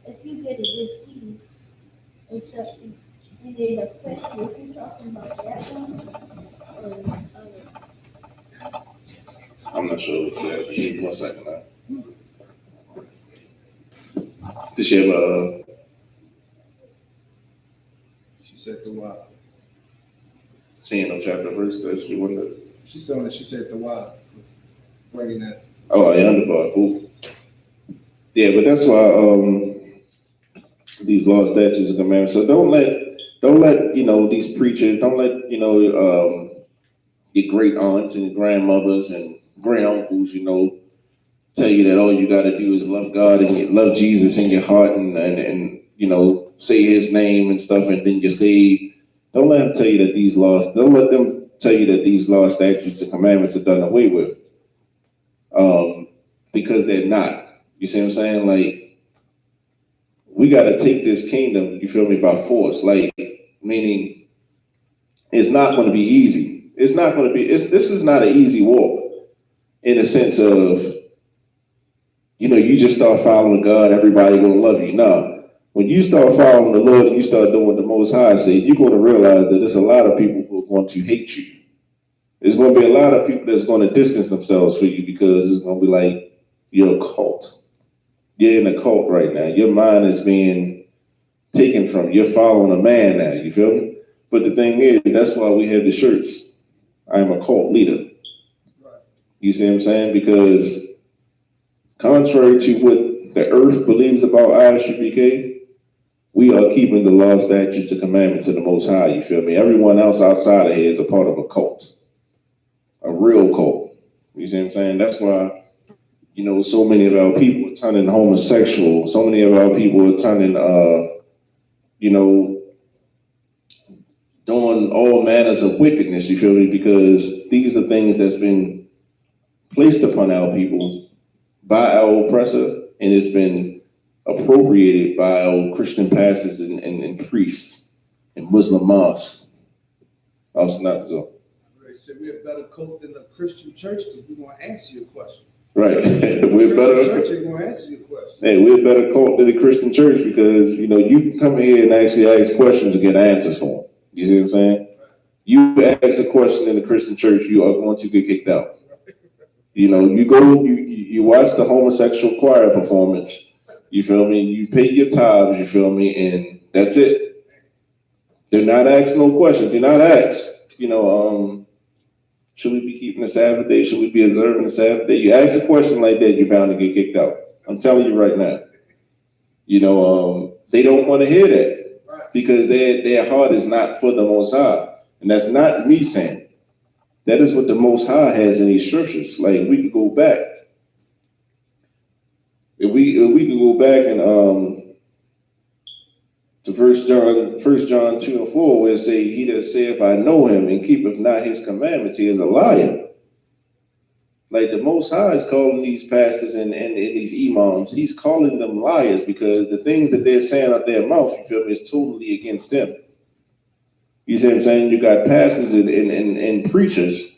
if you get a disease or something and it affects you? Is it talking about that one?
I'm not sure what you asked. Give me 1 second now. Did she have
she said the why.
she ain't no chapter verse that she wanted?
She said the why. Bringing that.
Oh, yeah, underbar. Cool. Yeah, but that's why these law, statutes, and commandments. So don't let these preachers, don't let your great aunts and grandmothers and great uncles, tell you that all you got to do is love God and love Jesus in your heart and say his name and stuff, and then you're saved. Don't let them tell you that these laws, don't let them tell you that these laws, statutes, and commandments are done away with. Because they're not. You see what I'm saying? Like, we got to take this kingdom, you feel me, by force. Like, meaning it's not going to be easy. It's not going to be, this is not an easy walk in a sense of, you just start following God, everybody going to love you. No. When you start following the Lord and you start doing what the Most High say, you're going to realize that there's a lot of people who are going to hate you. There's going to be a lot of people that's going to distance themselves from you because it's going to be like, you're a cult. You're in a cult right now. Your mind is being taken from you. You're following a man now, you feel me? But the thing is, that's why we have the shirts. I am a cult leader. You see what I'm saying? Because contrary to what the earth believes about ISUPK, we are keeping the law, statutes, and commandments of the Most High, you feel me? Everyone else outside of here is a part of a cult. A real cult. You see what I'm saying? That's why, so many of our people are turning homosexual. So many of our people are turning, doing all manners of wickedness, you feel me? Because these are things that's been placed upon our people by our oppressor, and it's been appropriated by our Christian pastors and priests and Muslim mosques. I was not so.
They said we're a better cult than the Christian church because we're going to answer your question.
Right. We're better.
Church ain't going to answer your question.
Hey, we're better cult than the Christian church because, you can come here and actually ask questions and get answers for them. You see what I'm saying? You ask a question in the Christian church, you are going to get kicked out. You go, you watch the homosexual choir performance, you feel me? You pay your tithes, you feel me? And that's it. Do not ask no questions. Do not ask, should we be keeping the Sabbath day? Should we be observing the Sabbath day? You ask a question like that, you're bound to get kicked out. I'm telling you right now. They don't want to hear that because their heart is not for the Most High. And that's not me saying. That is what the Most High has in these scriptures. Like, we could go back. If we could go back and to First John 2 and 4, where it say, he that saith, I know him, and keepeth not his commandments, he is a liar. Like, the Most High is calling these pastors and these imams, he's calling them liars because the things that they're saying out their mouth, you feel me, is totally against them. You see what I'm saying? You got pastors and preachers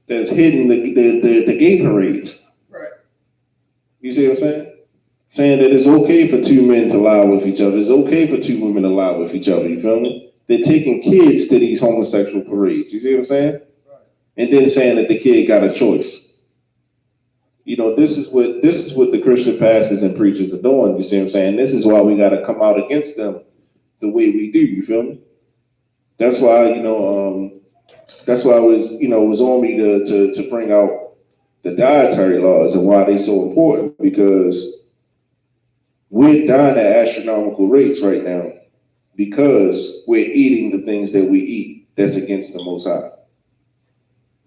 that's hitting the gay parades.
Right.
You see what I'm saying? Saying that it's okay for two men to lie with each other. It's okay for two women to lie with each other. You feel me? They're taking kids to these homosexual parades. You see what I'm saying? Right. And then saying that the kid got a choice. This is what the Christian pastors and preachers are doing. You see what I'm saying? This is why we got to come out against them the way we do. You feel me? That's why that's why it was on me to bring out the dietary laws and why they're so important, because we're dying at astronomical rates right now because we're eating the things that we eat that's against the Most High.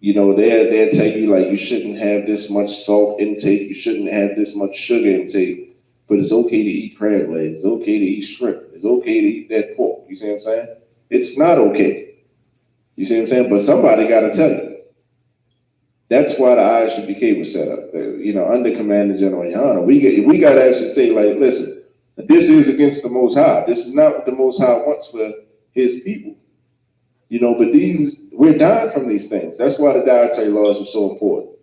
They'll tell you, like, you shouldn't have this much salt intake, you shouldn't have this much sugar intake, but it's okay to eat crab legs, it's okay to eat shrimp, it's okay to eat that pork. You see what I'm saying? It's not okay. You see what I'm saying? But somebody got to tell you. That's why the ISUPK was set up. Under Commander General Yohana, we got to actually say, like, listen, this is against the Most High. This is not what the Most High wants for his people. But we're dying from these things. That's why the dietary laws are so important.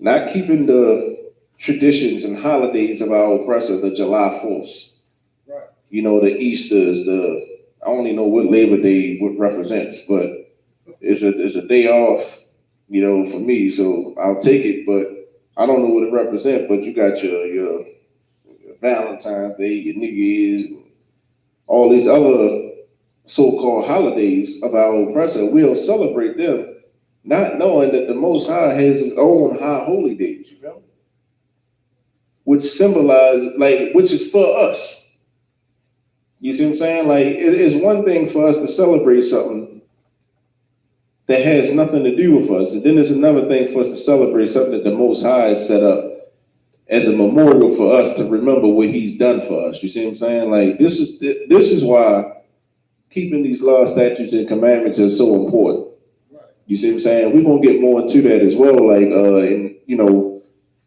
Not keeping the traditions and holidays of our oppressor, the July 4th. Right. The Easter's, I don't even know what Labor Day represents, but it's a day off, for me, so I'll take it, but I don't know what it represents. But you got your Valentine's Day, your New Year's, all these other so-called holidays of our oppressor. We'll celebrate them, not knowing that the Most High has his own high holy days, which symbolize, which is for us. You see what I'm saying? Like, it's one thing for us to celebrate something that has nothing to do with us. And then there's another thing for us to celebrate something that the Most High has set up as a memorial for us to remember what He's done for us. You see what I'm saying? Like this is why keeping these laws, statutes, and commandments is so important. You see what I'm saying? We're gonna get more into that as well. Like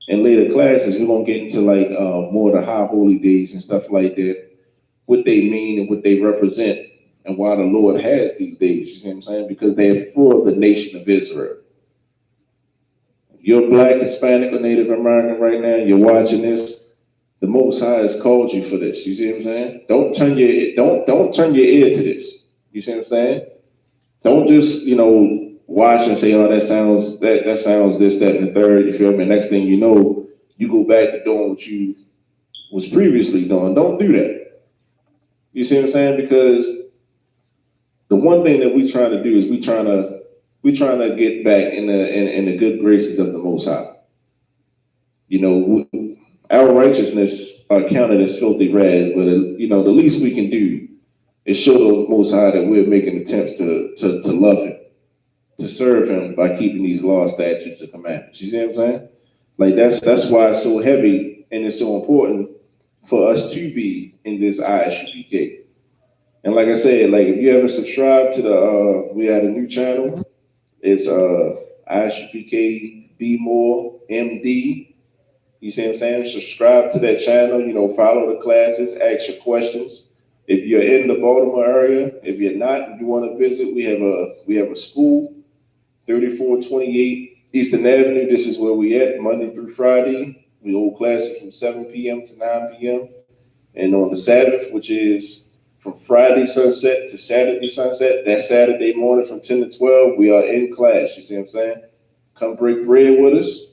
in later classes, we're gonna get into like more of the high holy days and stuff like that, what they mean and what they represent, and why the Lord has these days. You see what I'm saying? Because they're for the nation of Israel. If you're Black, Hispanic, or Native American right now, you're watching this, the Most High has called you for this. You see what I'm saying? Don't turn your ear to this. You see what I'm saying? Don't just watch and say, oh, that sounds this, that, and the third. You feel me? Next thing you know, you go back to doing what you was previously doing. Don't do that. You see what I'm saying? Because the one thing that we trying to do is we trying to get back in the good graces of the Most High. Our righteousness are counted as filthy rags, but the least we can do is show the Most High that we're making attempts to love Him, to serve Him by keeping these laws, statutes, and commandments. You see what I'm saying? Like that's why it's so heavy and it's so important for us to be in this ISUPK. And like I said, like if you haven't subscribed to we had a new channel. It's ISUPK Be More MD. You see what I'm saying? Subscribe to that channel, follow the classes, ask your questions. If you're in the Baltimore area, if you're not, and you want to visit, we have a school, 3428 Eastern Avenue. This is where we at, Monday through Friday. We hold classes from 7 p.m. to 9 p.m. And on the Sabbath, which is from Friday sunset to Saturday sunset, that Saturday morning from 10 to 12, we are in class. You see what I'm saying? Come break bread with us.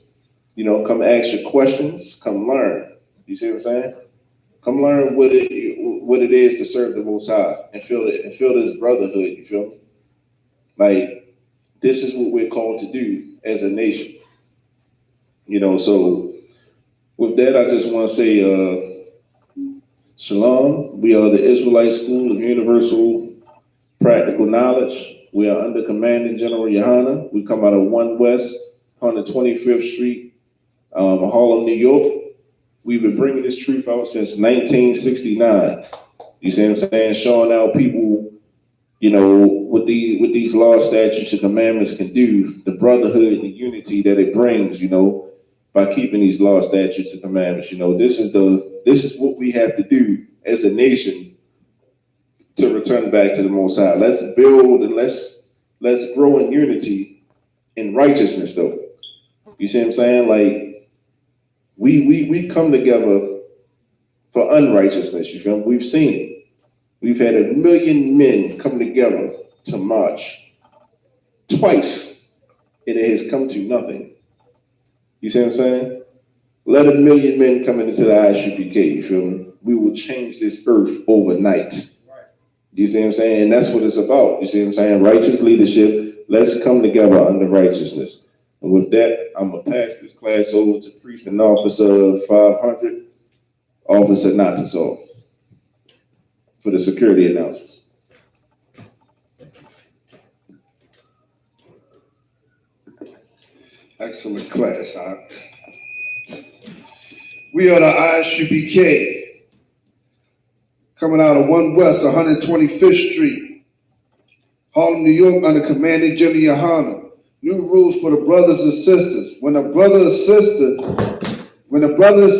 Come ask your questions. Come learn. You see what I'm saying? Come learn what it is to serve the Most High and feel this brotherhood. You feel me? Like this is what we're called to do as a nation. So with that, I just want to say Shalom. We are the Israelite School of Universal Practical Knowledge. We are under Commanding General Yohana. We come out of 1 West 125th Street, Harlem, New York. We've been bringing this truth out since 1969. You see what I'm saying? Showing out people, what these laws, statutes, and commandments can do, the brotherhood and the unity that it brings, by keeping these laws, statutes, and commandments. This is what we have to do as a nation to return back to the Most High. Let's build and let's grow in unity in righteousness, though. You see what I'm saying? Like we come together for unrighteousness. You feel me? We've seen it. We've had 1 million men come together to march twice, and it has come to nothing. You see what I'm saying? Let 1 million men come into the ISUPK. You feel me? We will change this earth overnight. You see what I'm saying? And that's what it's about. You see what I'm saying? Righteous leadership. Let's come together under righteousness. And with that, I'm going to pass this class over to Priest and Officer 500, Officer Natasov, for the security announcements.
Excellent class, huh? We are the ISUPK, coming out of 1 West 125th Street, Harlem, New York, under Commanding General Yohana. New rules for the brothers and sisters. When a brother and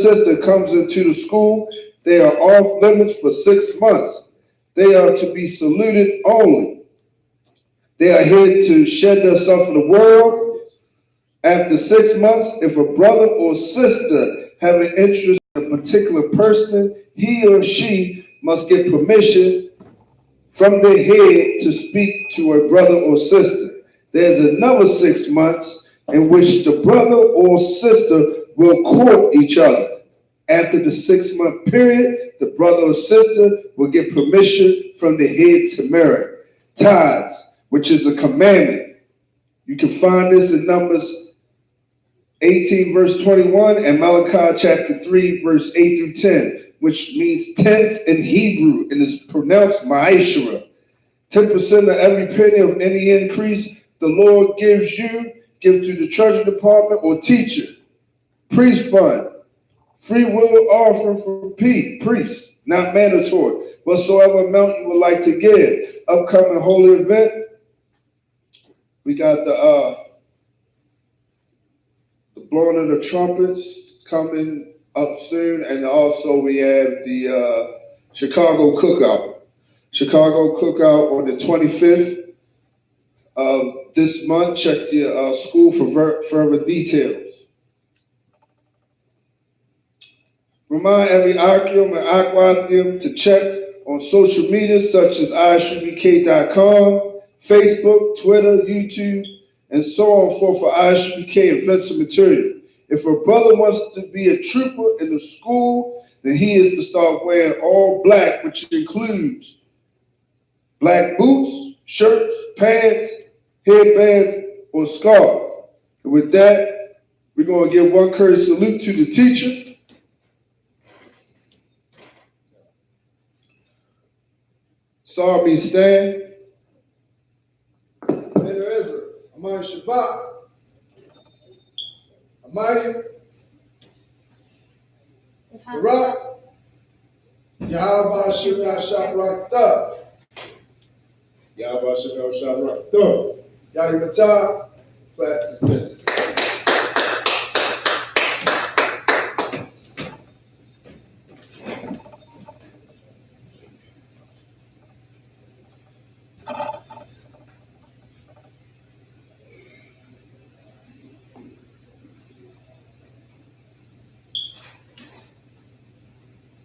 sister comes into the school, they are off limits for 6 months. They are to be saluted only. They are here to shed themselves for the world. After 6 months, if a brother or sister have an interest in a particular person, he or she must get permission from their head to speak to a brother or sister. There's another 6 months in which the brother or sister will court each other. After the 6-month period, the brother or sister will get permission from the head to marry. Tithes, which is a commandment. You can find this in Numbers 18 verse 21 and Malachi chapter 3 verse 8 through 10, which means 10th in Hebrew and is pronounced ma'ashera. 10% of every penny of any increase the Lord gives you, give to the treasury department or teacher. Priest fund, free will offering from priests, not mandatory. Whatsoever amount you would like to give. Upcoming holy event, we got the blowing of the trumpets coming up soon, and also we have the Chicago Cookout. Chicago Cookout on the 25th of this month. Check your school for further details. Remind every Akium and Aquathium to check on social media such as ISUPK.com, Facebook, Twitter, YouTube, and so on for ISUPK events and material. If a brother wants to be a trooper in the school, then he is to start wearing all black, which includes black boots, shirts, pants, headbands, or scarf. And with that, we're going to give one courteous salute to the teacher. Sorry, me stand. Brother Ezra, Amani Shabbat. Amani, Barak, Yahweh Shemah Shabrak Thug. Yahweh Shemah Shabrak Thug. Yahweh Matah, class dismissed.